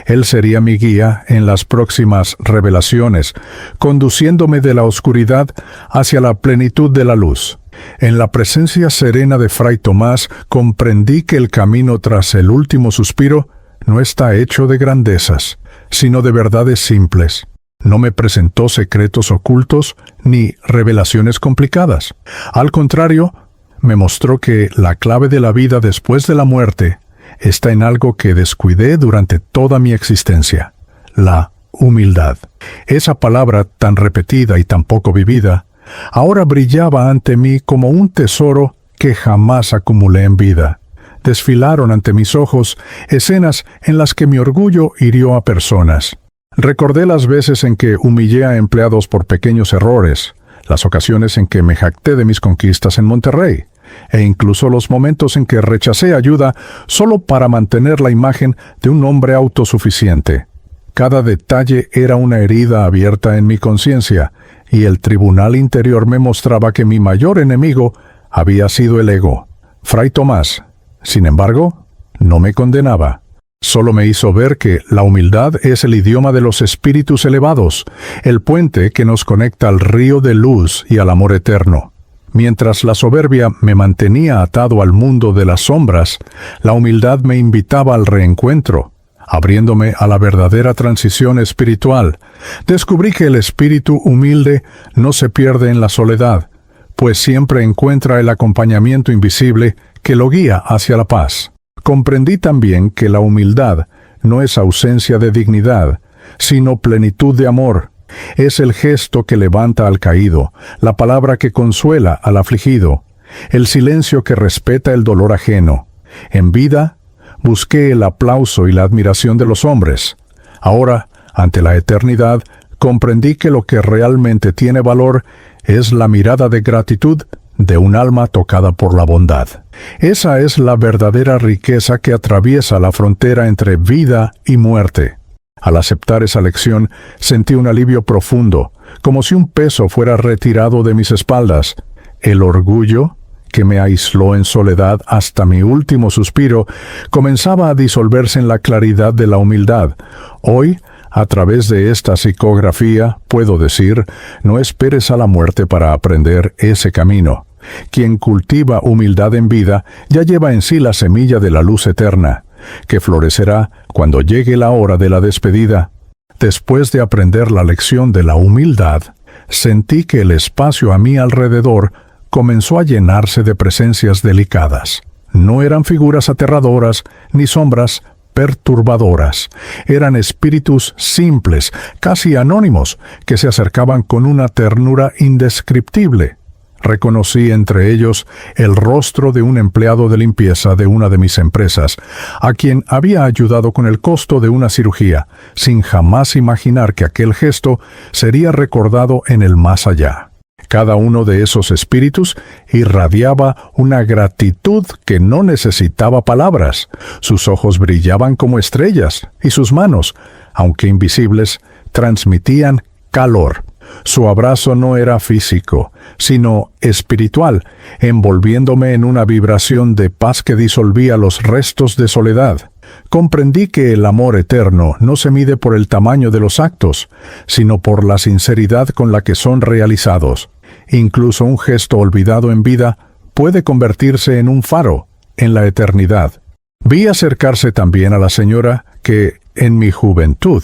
Él sería mi guía en las próximas revelaciones, conduciéndome de la oscuridad hacia la plenitud de la luz. En la presencia serena de Fray Tomás comprendí que el camino tras el último suspiro no está hecho de grandezas, sino de verdades simples. No me presentó secretos ocultos ni revelaciones complicadas. Al contrario, me mostró que la clave de la vida después de la muerte está en algo que descuidé durante toda mi existencia: la humildad. Esa palabra tan repetida y tan poco vivida, ahora brillaba ante mí como un tesoro que jamás acumulé en vida. Desfilaron ante mis ojos escenas en las que mi orgullo hirió a personas. Recordé las veces en que humillé a empleados por pequeños errores, las ocasiones en que me jacté de mis conquistas en Monterrey, e incluso los momentos en que rechacé ayuda solo para mantener la imagen de un hombre autosuficiente. Cada detalle era una herida abierta en mi conciencia, y el tribunal interior me mostraba que mi mayor enemigo había sido el ego. Fray Tomás, sin embargo, no me condenaba. Solo me hizo ver que la humildad es el idioma de los espíritus elevados, el puente que nos conecta al río de luz y al amor eterno. Mientras la soberbia me mantenía atado al mundo de las sombras, la humildad me invitaba al reencuentro, abriéndome a la verdadera transición espiritual. Descubrí que el espíritu humilde no se pierde en la soledad, pues siempre encuentra el acompañamiento invisible que lo guía hacia la paz. Comprendí también que la humildad no es ausencia de dignidad, sino plenitud de amor. Es el gesto que levanta al caído, la palabra que consuela al afligido, el silencio que respeta el dolor ajeno. En vida, busqué el aplauso y la admiración de los hombres. Ahora, ante la eternidad, comprendí que lo que realmente tiene valor es la mirada de gratitud de un alma tocada por la bondad. Esa es la verdadera riqueza que atraviesa la frontera entre vida y muerte. Al aceptar esa lección, sentí un alivio profundo, como si un peso fuera retirado de mis espaldas. El orgullo, que me aisló en soledad hasta mi último suspiro, comenzaba a disolverse en la claridad de la humildad. Hoy, a través de esta psicografía, puedo decir, no esperes a la muerte para aprender ese camino. Quien cultiva humildad en vida ya lleva en sí la semilla de la luz eterna, que florecerá cuando llegue la hora de la despedida. Después de aprender la lección de la humildad, sentí que el espacio a mi alrededor comenzó a llenarse de presencias delicadas. No eran figuras aterradoras ni sombras perturbadoras. Eran espíritus simples, casi anónimos, que se acercaban con una ternura indescriptible. Reconocí entre ellos el rostro de un empleado de limpieza de una de mis empresas, a quien había ayudado con el costo de una cirugía, sin jamás imaginar que aquel gesto sería recordado en el más allá. Cada uno de esos espíritus irradiaba una gratitud que no necesitaba palabras. Sus ojos brillaban como estrellas, y sus manos, aunque invisibles, transmitían calor. Su abrazo no era físico, sino espiritual, envolviéndome en una vibración de paz que disolvía los restos de soledad. Comprendí que el amor eterno no se mide por el tamaño de los actos, sino por la sinceridad con la que son realizados. Incluso un gesto olvidado en vida puede convertirse en un faro en la eternidad. Vi acercarse también a la señora que, en mi juventud,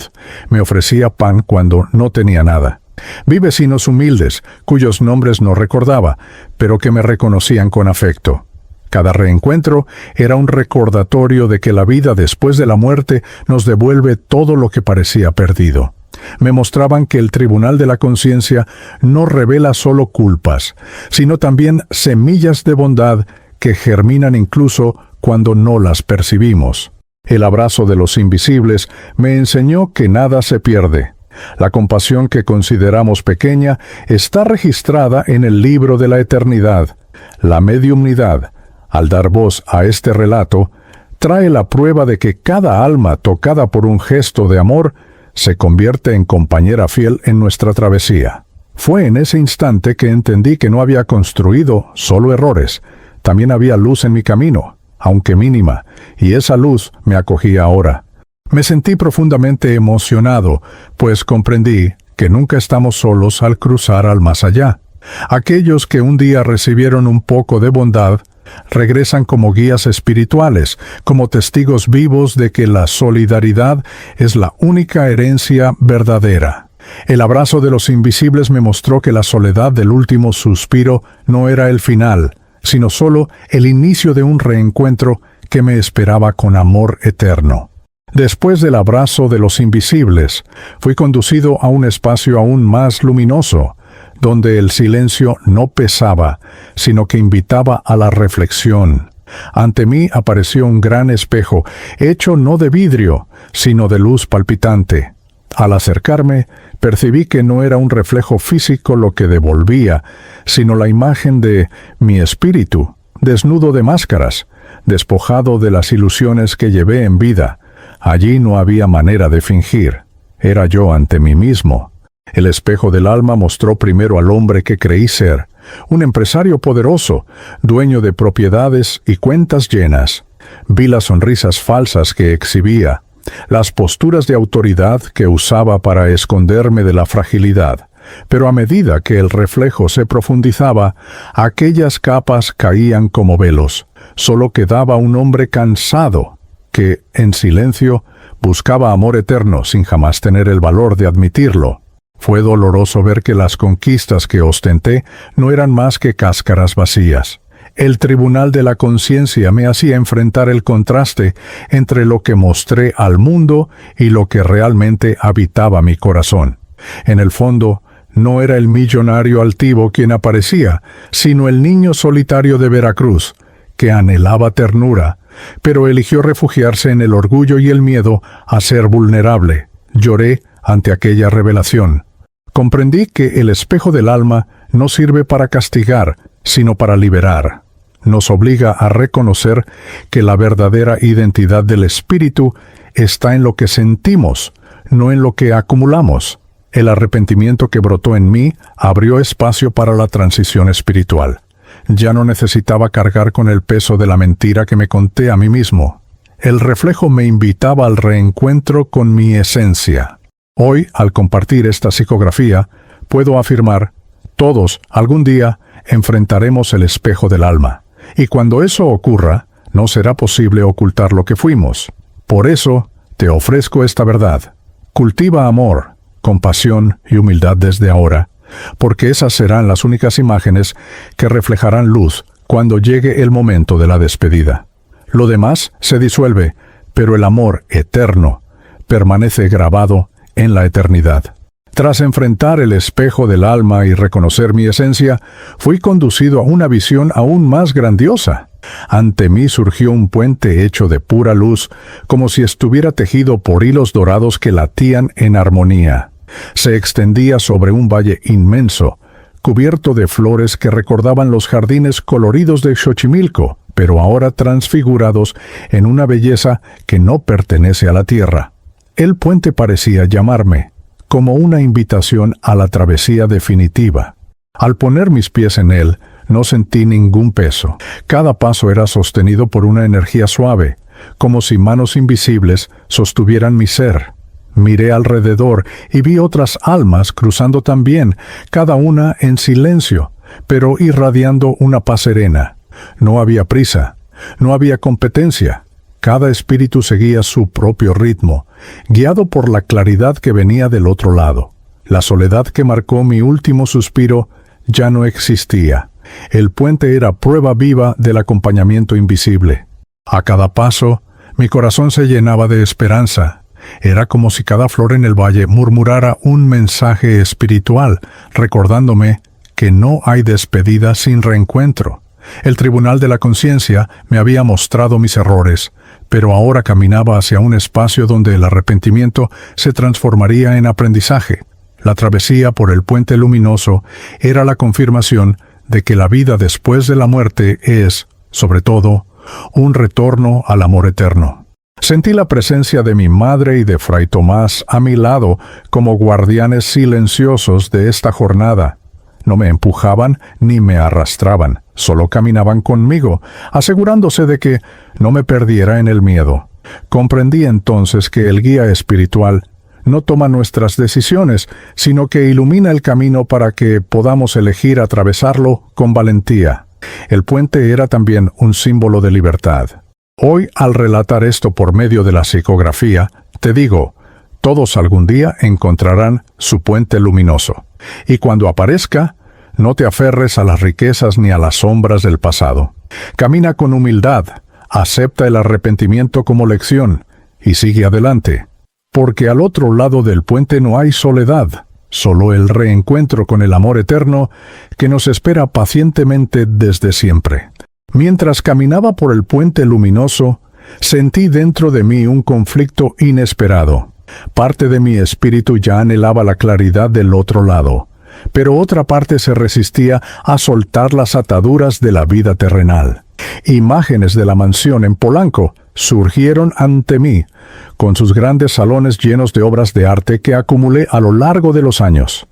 me ofrecía pan cuando no tenía nada. Vi vecinos humildes, cuyos nombres no recordaba, pero que me reconocían con afecto. Cada reencuentro era un recordatorio de que la vida después de la muerte nos devuelve todo lo que parecía perdido. Me mostraban que el tribunal de la conciencia no revela solo culpas, sino también semillas de bondad que germinan incluso cuando no las percibimos. El abrazo de los invisibles me enseñó que nada se pierde. La compasión que consideramos pequeña está registrada en el libro de la eternidad. La mediumnidad, al dar voz a este relato, trae la prueba de que cada alma tocada por un gesto de amor se convierte en compañera fiel en nuestra travesía. Fue en ese instante que entendí que no había construido solo errores, también había luz en mi camino, aunque mínima, y esa luz me acogía ahora. Me sentí profundamente emocionado, pues comprendí que nunca estamos solos al cruzar al más allá. Aquellos que un día recibieron un poco de bondad, regresan como guías espirituales, como testigos vivos de que la solidaridad es la única herencia verdadera. El abrazo de los invisibles me mostró que la soledad del último suspiro no era el final, sino solo el inicio de un reencuentro que me esperaba con amor eterno. Después del abrazo de los invisibles, fui conducido a un espacio aún más luminoso, donde el silencio no pesaba, sino que invitaba a la reflexión. Ante mí apareció un gran espejo, hecho no de vidrio, sino de luz palpitante. Al acercarme, percibí que no era un reflejo físico lo que devolvía, sino la imagen de mi espíritu, desnudo de máscaras, despojado de las ilusiones que llevé en vida. Allí no había manera de fingir. Era yo ante mí mismo. El espejo del alma mostró primero al hombre que creí ser, un empresario poderoso, dueño de propiedades y cuentas llenas. Vi las sonrisas falsas que exhibía, las posturas de autoridad que usaba para esconderme de la fragilidad. Pero a medida que el reflejo se profundizaba, aquellas capas caían como velos. Solo quedaba un hombre cansado, que, en silencio, buscaba amor eterno sin jamás tener el valor de admitirlo. Fue doloroso ver que las conquistas que ostenté no eran más que cáscaras vacías. El tribunal de la conciencia me hacía enfrentar el contraste entre lo que mostré al mundo y lo que realmente habitaba mi corazón. En el fondo, no era el millonario altivo quien aparecía, sino el niño solitario de Veracruz, que anhelaba ternura, pero eligió refugiarse en el orgullo y el miedo a ser vulnerable. Lloré ante aquella revelación. Comprendí que el espejo del alma no sirve para castigar, sino para liberar. Nos obliga a reconocer que la verdadera identidad del espíritu está en lo que sentimos, no en lo que acumulamos. El arrepentimiento que brotó en mí abrió espacio para la transición espiritual. Ya no necesitaba cargar con el peso de la mentira que me conté a mí mismo. El reflejo me invitaba al reencuentro con mi esencia. Hoy, al compartir esta psicografía, puedo afirmar, todos, algún día, enfrentaremos el espejo del alma. Y cuando eso ocurra, no será posible ocultar lo que fuimos. Por eso, te ofrezco esta verdad. Cultiva amor, compasión y humildad desde ahora, porque esas serán las únicas imágenes que reflejarán luz cuando llegue el momento de la despedida. Lo demás se disuelve, pero el amor eterno permanece grabado en la eternidad. Tras enfrentar el espejo del alma y reconocer mi esencia, fui conducido a una visión aún más grandiosa. Ante mí surgió un puente hecho de pura luz, como si estuviera tejido por hilos dorados que latían en armonía. Se extendía sobre un valle inmenso, cubierto de flores que recordaban los jardines coloridos de Xochimilco, pero ahora transfigurados en una belleza que no pertenece a la tierra. El puente parecía llamarme, como una invitación a la travesía definitiva. Al poner mis pies en él, no sentí ningún peso. Cada paso era sostenido por una energía suave, como si manos invisibles sostuvieran mi ser. Miré alrededor y vi otras almas cruzando también, cada una en silencio, pero irradiando una paz serena. No había prisa, no había competencia. Cada espíritu seguía su propio ritmo, guiado por la claridad que venía del otro lado. La soledad que marcó mi último suspiro ya no existía. El puente era prueba viva del acompañamiento invisible. A cada paso, mi corazón se llenaba de esperanza. Era como si cada flor en el valle murmurara un mensaje espiritual, recordándome que no hay despedida sin reencuentro. El tribunal de la conciencia me había mostrado mis errores, pero ahora caminaba hacia un espacio donde el arrepentimiento se transformaría en aprendizaje. La travesía por el puente luminoso era la confirmación de que la vida después de la muerte es, sobre todo, un retorno al amor eterno. Sentí la presencia de mi madre y de Fray Tomás a mi lado como guardianes silenciosos de esta jornada. No me empujaban ni me arrastraban, solo caminaban conmigo, asegurándose de que no me perdiera en el miedo. Comprendí entonces que el guía espiritual no toma nuestras decisiones, sino que ilumina el camino para que podamos elegir atravesarlo con valentía. El puente era también un símbolo de libertad. Hoy, al relatar esto por medio de la psicografía, te digo, todos algún día encontrarán su puente luminoso. Y cuando aparezca, no te aferres a las riquezas ni a las sombras del pasado. Camina con humildad, acepta el arrepentimiento como lección y sigue adelante. Porque al otro lado del puente no hay soledad, solo el reencuentro con el amor eterno que nos espera pacientemente desde siempre. Mientras caminaba por el puente luminoso, sentí dentro de mí un conflicto inesperado. Parte de mi espíritu ya anhelaba la claridad del otro lado, pero otra parte se resistía a soltar las ataduras de la vida terrenal. Imágenes de la mansión en Polanco surgieron ante mí, con sus grandes salones llenos de obras de arte que acumulé a lo largo de los años.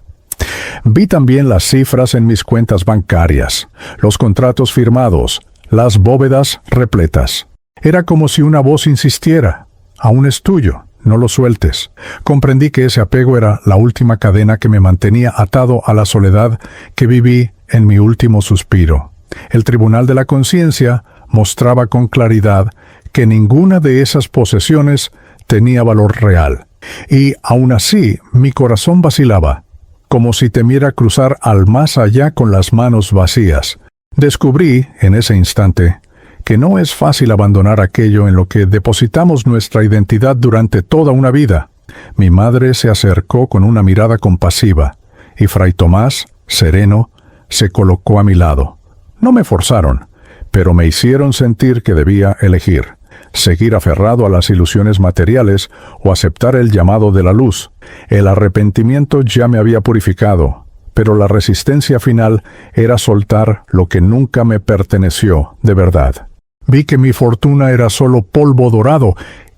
Vi también las cifras en mis cuentas bancarias, los contratos firmados, las bóvedas repletas. Era como si una voz insistiera: aún es tuyo, no lo sueltes. Comprendí que ese apego era la última cadena que me mantenía atado a la soledad que viví en mi último suspiro. El tribunal de la conciencia mostraba con claridad que ninguna de esas posesiones tenía valor real. Y aún así, mi corazón vacilaba, como si temiera cruzar al más allá con las manos vacías. Descubrí, en ese instante, que no es fácil abandonar aquello en lo que depositamos nuestra identidad durante toda una vida. Mi madre se acercó con una mirada compasiva, y Fray Tomás, sereno, se colocó a mi lado. No me forzaron, pero me hicieron sentir que debía elegir: seguir aferrado a las ilusiones materiales o aceptar el llamado de la luz. El arrepentimiento ya me había purificado, pero la resistencia final era soltar lo que nunca me perteneció de verdad. Vi que mi fortuna era solo polvo dorado,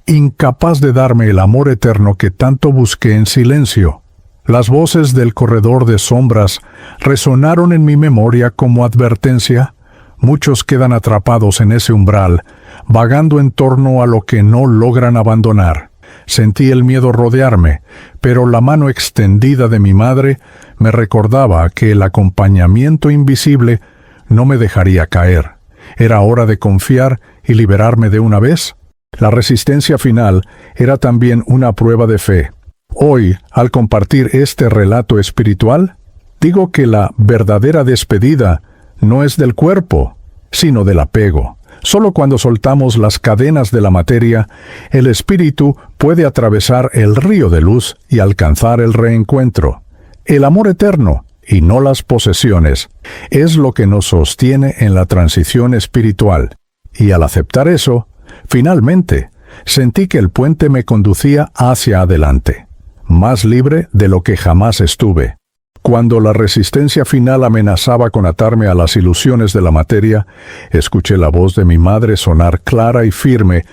incapaz de darme el amor eterno que tanto busqué en silencio. Las voces del corredor de sombras resonaron en mi memoria como advertencia. Muchos quedan atrapados en ese umbral, vagando en torno a lo que no logran abandonar. Sentí el miedo rodearme, pero la mano extendida de mi madre me recordaba que el acompañamiento invisible no me dejaría caer. ¿Era hora de confiar y liberarme de una vez? La resistencia final era también una prueba de fe. Hoy, al compartir este relato espiritual, digo que la verdadera despedida no es del cuerpo, sino del apego. Solo cuando soltamos las cadenas de la materia, el espíritu puede atravesar el río de luz y alcanzar el reencuentro. El amor eterno, y no las posesiones, es lo que nos sostiene en la transición espiritual. Y al aceptar eso, finalmente, sentí que el puente me conducía hacia adelante, más libre de lo que jamás estuve. Cuando la resistencia final amenazaba con atarme a las ilusiones de la materia, escuché la voz de mi madre sonar clara y firme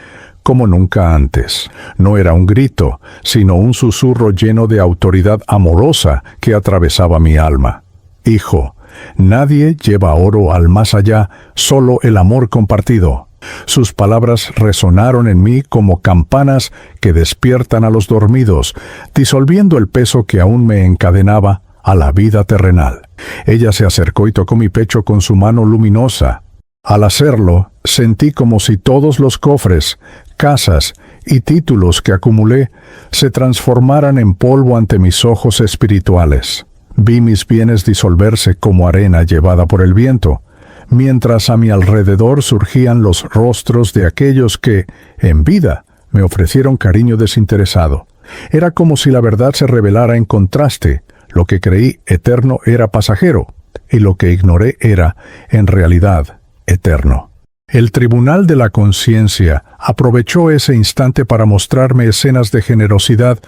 como nunca antes. No era un grito, sino un susurro lleno de autoridad amorosa que atravesaba mi alma. Hijo, nadie lleva oro al más allá, solo el amor compartido. Sus palabras resonaron en mí como campanas que despiertan a los dormidos, disolviendo el peso que aún me encadenaba a la vida terrenal. Ella se acercó y tocó mi pecho con su mano luminosa. Al hacerlo, sentí como si todos los cofres, casas y títulos que acumulé se transformaran en polvo ante mis ojos espirituales. Vi mis bienes disolverse como arena llevada por el viento, mientras a mi alrededor surgían los rostros de aquellos que, en vida, me ofrecieron cariño desinteresado. Era como si la verdad se revelara en contraste. Lo que creí eterno era pasajero, y lo que ignoré era, en realidad, eterno. El tribunal de la conciencia aprovechó ese instante para mostrarme escenas de generosidad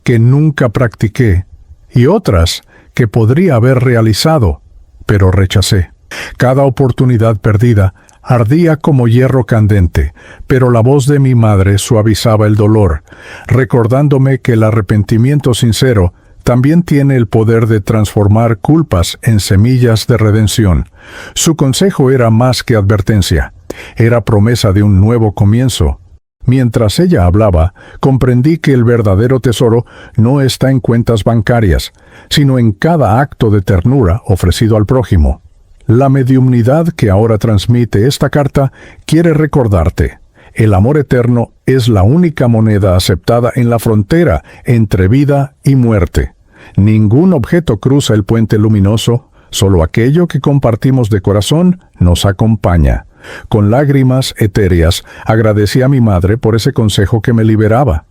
que nunca practiqué, y otras que podría haber realizado, pero rechacé. Cada oportunidad perdida Ardía como hierro candente, pero la voz de mi madre suavizaba el dolor, recordándome que el arrepentimiento sincero también tiene el poder de transformar culpas en semillas de redención. Su consejo era más que advertencia, era promesa de un nuevo comienzo. Mientras ella hablaba, comprendí que el verdadero tesoro no está en cuentas bancarias, sino en cada acto de ternura ofrecido al prójimo. La mediumnidad que ahora transmite esta carta quiere recordarte: el amor eterno es la única moneda aceptada en la frontera entre vida y muerte. Ningún objeto cruza el puente luminoso, solo aquello que compartimos de corazón nos acompaña. Con lágrimas etéreas agradecí a mi madre por ese consejo que me liberaba.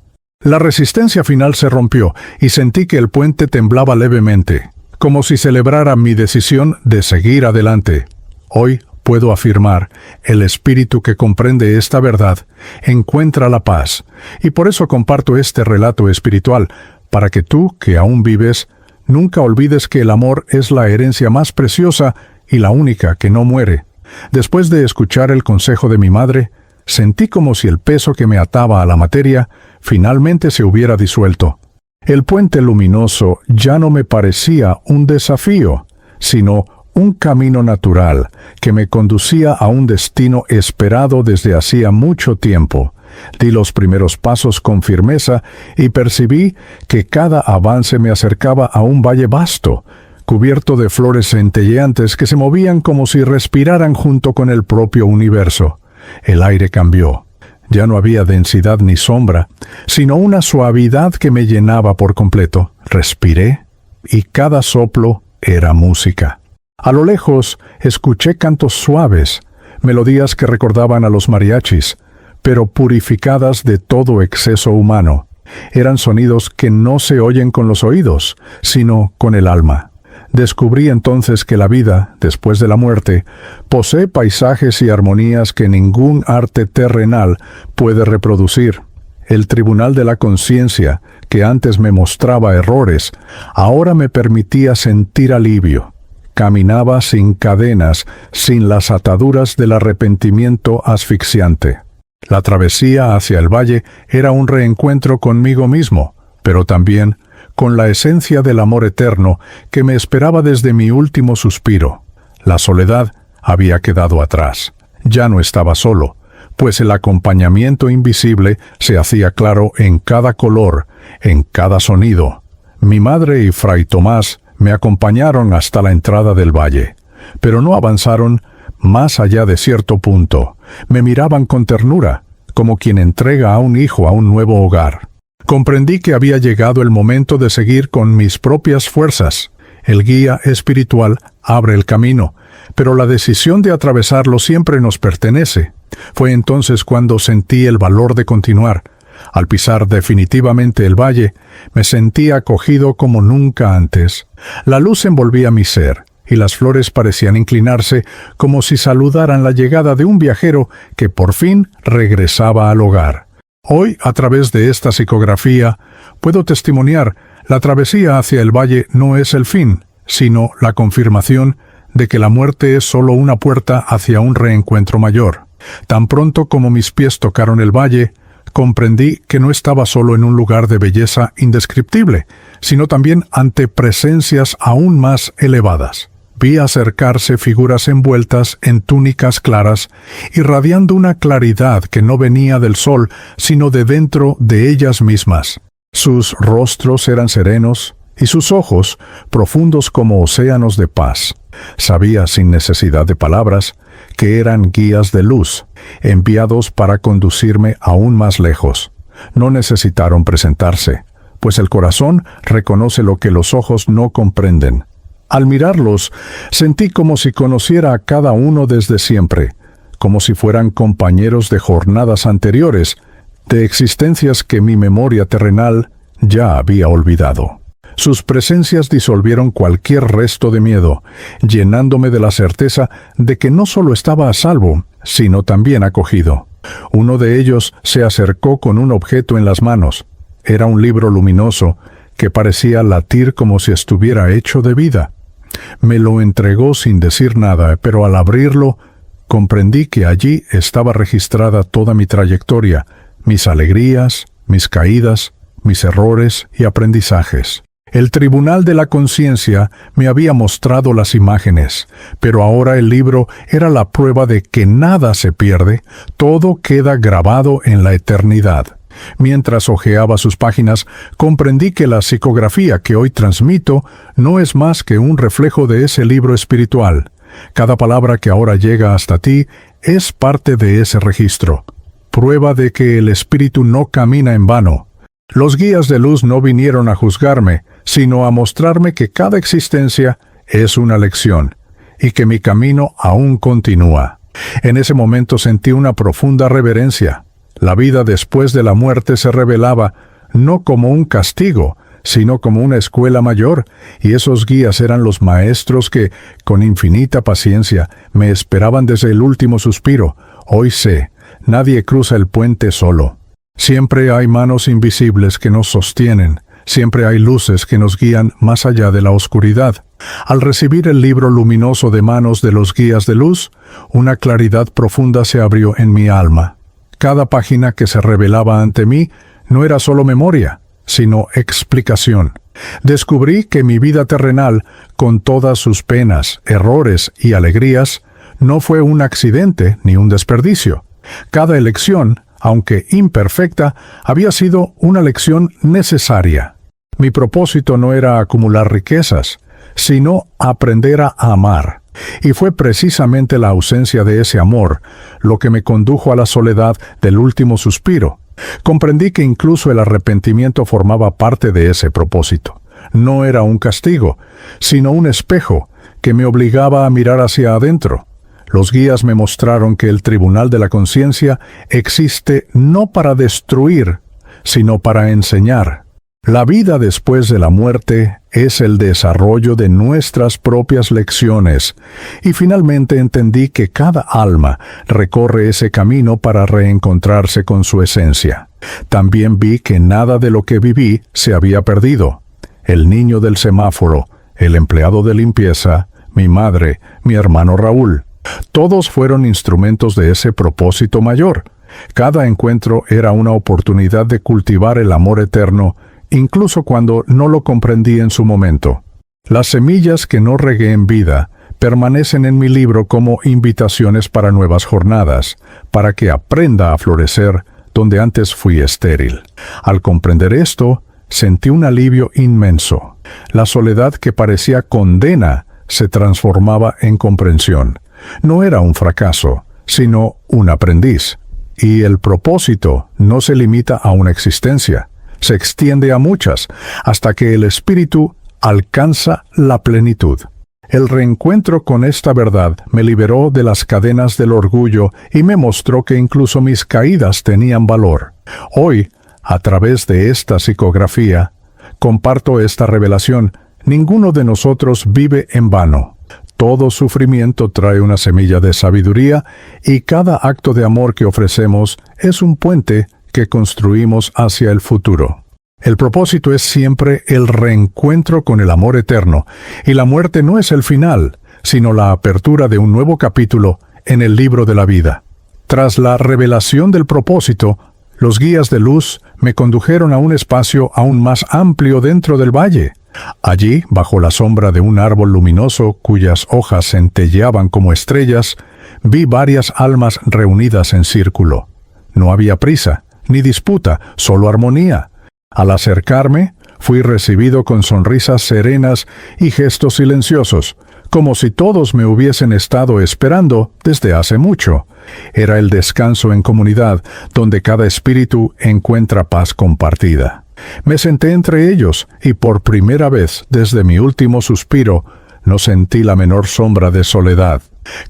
La resistencia final se rompió y sentí que el puente temblaba levemente, como si celebrara mi decisión de seguir adelante. Hoy puedo afirmar, el espíritu que comprende esta verdad encuentra la paz, y por eso comparto este relato espiritual, para que tú, que aún vives, nunca olvides que el amor es la herencia más preciosa y la única que no muere. Después de escuchar el consejo de mi madre, sentí como si el peso que me ataba a la materia finalmente se hubiera disuelto. El puente luminoso ya no me parecía un desafío, sino un camino natural que me conducía a un destino esperado desde hacía mucho tiempo. Di los primeros pasos con firmeza y percibí que cada avance me acercaba a un valle vasto, cubierto de flores centelleantes que se movían como si respiraran junto con el propio universo. El aire cambió. Ya no había densidad ni sombra, sino una suavidad que me llenaba por completo. Respiré, y cada soplo era música. A lo lejos escuché cantos suaves, melodías que recordaban a los mariachis, pero purificadas de todo exceso humano. Eran sonidos que no se oyen con los oídos, sino con el alma. Descubrí entonces que la vida, después de la muerte, posee paisajes y armonías que ningún arte terrenal puede reproducir. El tribunal de la conciencia, que antes me mostraba errores, ahora me permitía sentir alivio. Caminaba sin cadenas, sin las ataduras del arrepentimiento asfixiante. La travesía hacia el valle era un reencuentro conmigo mismo, pero también con la esencia del amor eterno que me esperaba desde mi último suspiro. La soledad había quedado atrás. Ya no estaba solo, pues el acompañamiento invisible se hacía claro en cada color, en cada sonido. Mi madre y Fray Tomás me acompañaron hasta la entrada del valle, pero no avanzaron más allá de cierto punto. Me miraban con ternura, como quien entrega a un hijo a un nuevo hogar. Comprendí que había llegado el momento de seguir con mis propias fuerzas. El guía espiritual abre el camino, pero la decisión de atravesarlo siempre nos pertenece. Fue entonces cuando sentí el valor de continuar. Al pisar definitivamente el valle, me sentí acogido como nunca antes. La luz envolvía mi ser, y las flores parecían inclinarse como si saludaran la llegada de un viajero que por fin regresaba al hogar. Hoy, a través de esta psicografía, puedo testimoniar, la travesía hacia el valle no es el fin, sino la confirmación de que la muerte es solo una puerta hacia un reencuentro mayor. Tan pronto como mis pies tocaron el valle, comprendí que no estaba solo en un lugar de belleza indescriptible, sino también ante presencias aún más elevadas. Vi acercarse figuras envueltas en túnicas claras, irradiando una claridad que no venía del sol, sino de dentro de ellas mismas. Sus rostros eran serenos, y sus ojos profundos como océanos de paz. Sabía, sin necesidad de palabras, que eran guías de luz, enviados para conducirme aún más lejos. No necesitaron presentarse, pues el corazón reconoce lo que los ojos no comprenden. Al mirarlos, sentí como si conociera a cada uno desde siempre, como si fueran compañeros de jornadas anteriores, de existencias que mi memoria terrenal ya había olvidado. Sus presencias disolvieron cualquier resto de miedo, llenándome de la certeza de que no solo estaba a salvo, sino también acogido. Uno de ellos se acercó con un objeto en las manos. Era un libro luminoso que parecía latir como si estuviera hecho de vida. Me lo entregó sin decir nada, pero al abrirlo comprendí que allí estaba registrada toda mi trayectoria, mis alegrías, mis caídas, mis errores y aprendizajes. El tribunal de la conciencia me había mostrado las imágenes, pero ahora el libro era la prueba de que nada se pierde, todo queda grabado en la eternidad. Mientras hojeaba sus páginas, comprendí que la psicografía que hoy transmito no es más que un reflejo de ese libro espiritual. Cada palabra que ahora llega hasta ti es parte de ese registro, prueba de que el espíritu no camina en vano. Los guías de luz no vinieron a juzgarme, sino a mostrarme que cada existencia es una lección, y que mi camino aún continúa. En ese momento sentí una profunda reverencia. La vida después de la muerte se revelaba no como un castigo, sino como una escuela mayor, y esos guías eran los maestros que, con infinita paciencia, me esperaban desde el último suspiro. Hoy sé, nadie cruza el puente solo. Siempre hay manos invisibles que nos sostienen, siempre hay luces que nos guían más allá de la oscuridad. Al recibir el libro luminoso de manos de los guías de luz, una claridad profunda se abrió en mi alma. Cada página que se revelaba ante mí no era solo memoria, sino explicación. Descubrí que mi vida terrenal, con todas sus penas, errores y alegrías, no fue un accidente ni un desperdicio. Cada elección, aunque imperfecta, había sido una lección necesaria. Mi propósito no era acumular riquezas, sino aprender a amar. Y fue precisamente la ausencia de ese amor lo que me condujo a la soledad del último suspiro. Comprendí que incluso el arrepentimiento formaba parte de ese propósito. No era un castigo, sino un espejo que me obligaba a mirar hacia adentro. Los guías me mostraron que el tribunal de la conciencia existe no para destruir, sino para enseñar. La vida después de la muerte es el desarrollo de nuestras propias lecciones, y finalmente entendí que cada alma recorre ese camino para reencontrarse con su esencia. También vi que nada de lo que viví se había perdido. El niño del semáforo, el empleado de limpieza, mi madre, mi hermano Raúl. Todos fueron instrumentos de ese propósito mayor. Cada encuentro era una oportunidad de cultivar el amor eterno, incluso cuando no lo comprendí en su momento. Las semillas que no regué en vida permanecen en mi libro como invitaciones para nuevas jornadas, para que aprenda a florecer donde antes fui estéril. Al comprender esto, sentí un alivio inmenso. La soledad que parecía condena se transformaba en comprensión. No era un fracaso, sino un aprendiz. Y el propósito no se limita a una existencia, se extiende a muchas, hasta que el espíritu alcanza la plenitud. El reencuentro con esta verdad me liberó de las cadenas del orgullo y me mostró que incluso mis caídas tenían valor. Hoy, a través de esta psicografía, comparto esta revelación. Ninguno de nosotros vive en vano. Todo sufrimiento trae una semilla de sabiduría y cada acto de amor que ofrecemos es un puente que construimos hacia el futuro. El propósito es siempre el reencuentro con el amor eterno, y la muerte no es el final, sino la apertura de un nuevo capítulo en el libro de la vida. Tras la revelación del propósito, los guías de luz me condujeron a un espacio aún más amplio dentro del valle. Allí, bajo la sombra de un árbol luminoso cuyas hojas centelleaban como estrellas, vi varias almas reunidas en círculo. No había prisa, ni disputa, solo armonía. Al acercarme, fui recibido con sonrisas serenas y gestos silenciosos, como si todos me hubiesen estado esperando desde hace mucho. Era el descanso en comunidad, donde cada espíritu encuentra paz compartida. Me senté entre ellos, y por primera vez desde mi último suspiro, no sentí la menor sombra de soledad.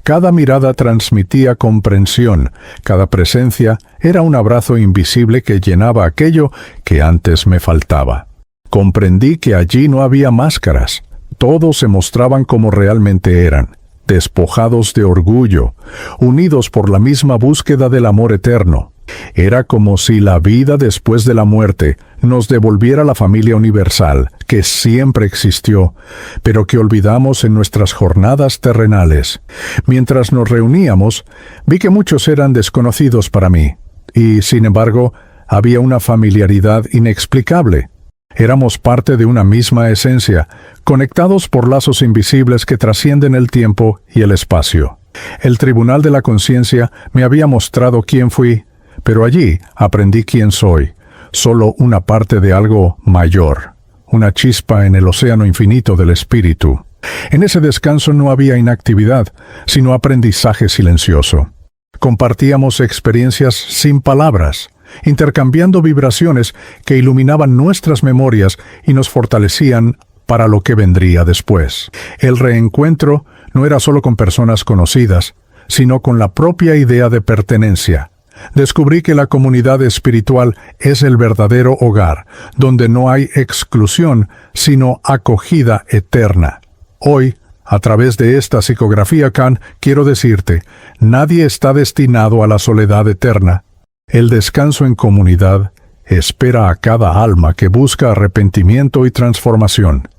Cada mirada transmitía comprensión, cada presencia era un abrazo invisible que llenaba aquello que antes me faltaba. Comprendí que allí no había máscaras, todos se mostraban como realmente eran, despojados de orgullo, unidos por la misma búsqueda del amor eterno. Era como si la vida después de la muerte nos devolviera la familia universal, que siempre existió, pero que olvidamos en nuestras jornadas terrenales. Mientras nos reuníamos, vi que muchos eran desconocidos para mí, y, sin embargo, había una familiaridad inexplicable. Éramos parte de una misma esencia, conectados por lazos invisibles que trascienden el tiempo y el espacio. El Tribunal de la Conciencia me había mostrado quién fui, pero allí aprendí quién soy, solo una parte de algo mayor, una chispa en el océano infinito del espíritu. En ese descanso no había inactividad, sino aprendizaje silencioso. Compartíamos experiencias sin palabras, intercambiando vibraciones que iluminaban nuestras memorias y nos fortalecían para lo que vendría después. El reencuentro no era solo con personas conocidas, sino con la propia idea de pertenencia. Descubrí que la comunidad espiritual es el verdadero hogar, donde no hay exclusión, sino acogida eterna. Hoy, a través de esta psicografía Khan, quiero decirte, nadie está destinado a la soledad eterna. El descanso en comunidad espera a cada alma que busca arrepentimiento y transformación.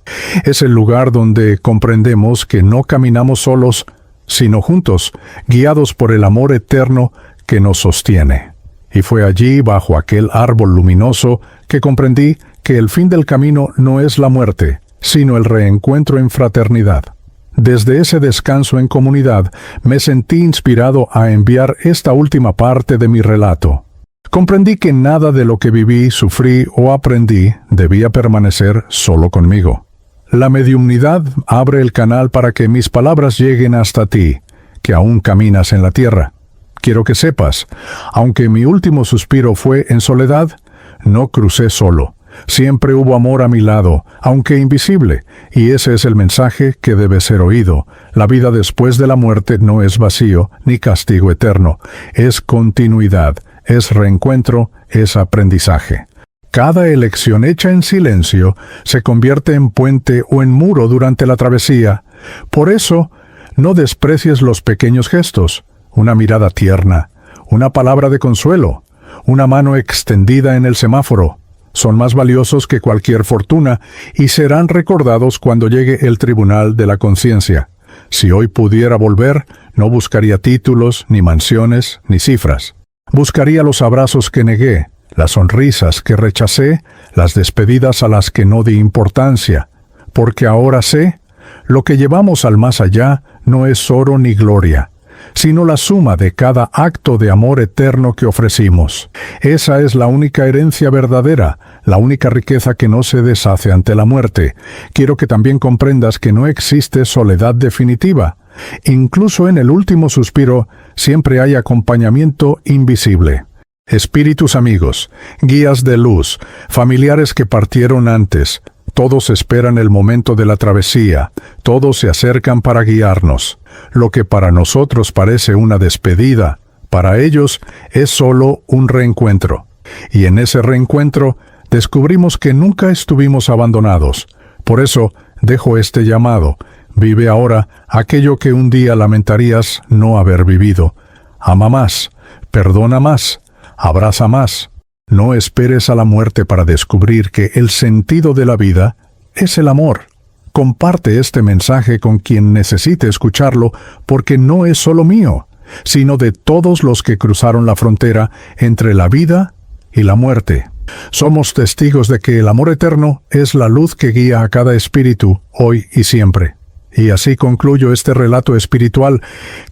Es el lugar donde comprendemos que no caminamos solos, sino juntos, guiados por el amor eterno que nos sostiene. Y fue allí, bajo aquel árbol luminoso, que comprendí que el fin del camino no es la muerte, sino el reencuentro en fraternidad. Desde ese descanso en comunidad, me sentí inspirado a enviar esta última parte de mi relato. Comprendí que nada de lo que viví, sufrí o aprendí debía permanecer solo conmigo. La mediumnidad abre el canal para que mis palabras lleguen hasta ti, que aún caminas en la tierra. Quiero que sepas, aunque mi último suspiro fue en soledad, no crucé solo. Siempre hubo amor a mi lado, aunque invisible, y ese es el mensaje que debe ser oído. La vida después de la muerte no es vacío ni castigo eterno, es continuidad, es reencuentro, es aprendizaje. Cada elección hecha en silencio se convierte en puente o en muro durante la travesía. Por eso, no desprecies los pequeños gestos, una mirada tierna, una palabra de consuelo, una mano extendida en el semáforo. Son más valiosos que cualquier fortuna y serán recordados cuando llegue el Tribunal de la Conciencia. Si hoy pudiera volver, no buscaría títulos, ni mansiones, ni cifras. Buscaría los abrazos que negué, las sonrisas que rechacé, las despedidas a las que no di importancia. Porque ahora sé, lo que llevamos al más allá no es oro ni gloria, sino la suma de cada acto de amor eterno que ofrecimos. Esa es la única herencia verdadera, la única riqueza que no se deshace ante la muerte. Quiero que también comprendas que no existe soledad definitiva. Incluso en el último suspiro siempre hay acompañamiento invisible. Espíritus amigos, guías de luz, familiares que partieron antes, todos esperan el momento de la travesía, todos se acercan para guiarnos. Lo que para nosotros parece una despedida, para ellos es solo un reencuentro. Y en ese reencuentro descubrimos que nunca estuvimos abandonados. Por eso dejo este llamado. Vive ahora aquello que un día lamentarías no haber vivido. Ama más, perdona más, abraza más. No esperes a la muerte para descubrir que el sentido de la vida es el amor. Comparte este mensaje con quien necesite escucharlo, porque no es solo mío, sino de todos los que cruzaron la frontera entre la vida y la muerte. Somos testigos de que el amor eterno es la luz que guía a cada espíritu, hoy y siempre. Y así concluyo este relato espiritual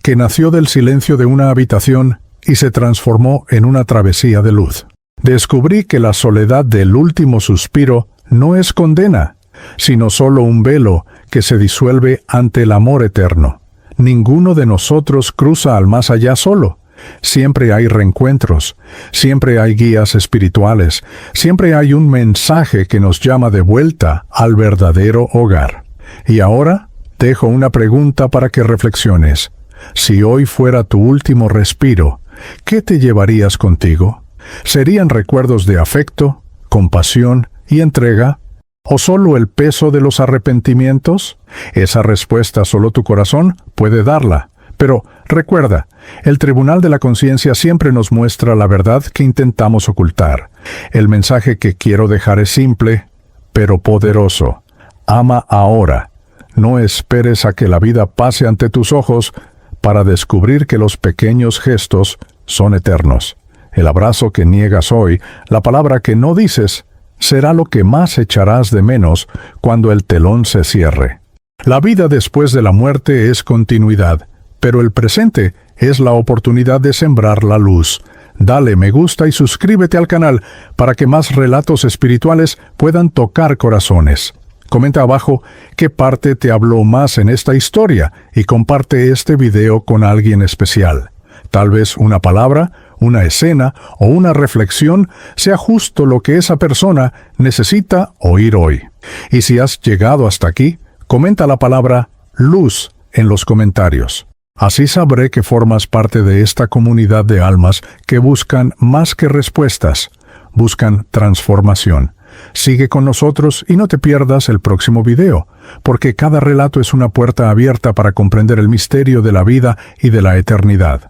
que nació del silencio de una habitación y se transformó en una travesía de luz. Descubrí que la soledad del último suspiro no es condena, sino solo un velo que se disuelve ante el amor eterno. Ninguno de nosotros cruza al más allá solo. Siempre hay reencuentros, siempre hay guías espirituales, siempre hay un mensaje que nos llama de vuelta al verdadero hogar. Y ahora dejo una pregunta para que reflexiones. Si hoy fuera tu último respiro, ¿qué te llevarías contigo? ¿Serían recuerdos de afecto, compasión y entrega? ¿O solo el peso de los arrepentimientos? Esa respuesta solo tu corazón puede darla, Pero recuerda, el Tribunal de la Conciencia siempre nos muestra la verdad que intentamos ocultar. El mensaje que quiero dejar es simple, pero poderoso. Ama ahora. No esperes a que la vida pase ante tus ojos para descubrir que los pequeños gestos son eternos. El abrazo que niegas hoy, la palabra que no dices, será lo que más echarás de menos cuando el telón se cierre. La vida después de la muerte es continuidad, pero el presente es la oportunidad de sembrar la luz. Dale me gusta y suscríbete al canal para que más relatos espirituales puedan tocar corazones. Comenta abajo qué parte te habló más en esta historia y comparte este video con alguien especial. Tal vez una palabra, una escena o una reflexión sea justo lo que esa persona necesita oír hoy. Y si has llegado hasta aquí, comenta la palabra luz en los comentarios. Así sabré que formas parte de esta comunidad de almas que buscan más que respuestas, buscan transformación. Sigue con nosotros y no te pierdas el próximo video, porque cada relato es una puerta abierta para comprender el misterio de la vida y de la eternidad.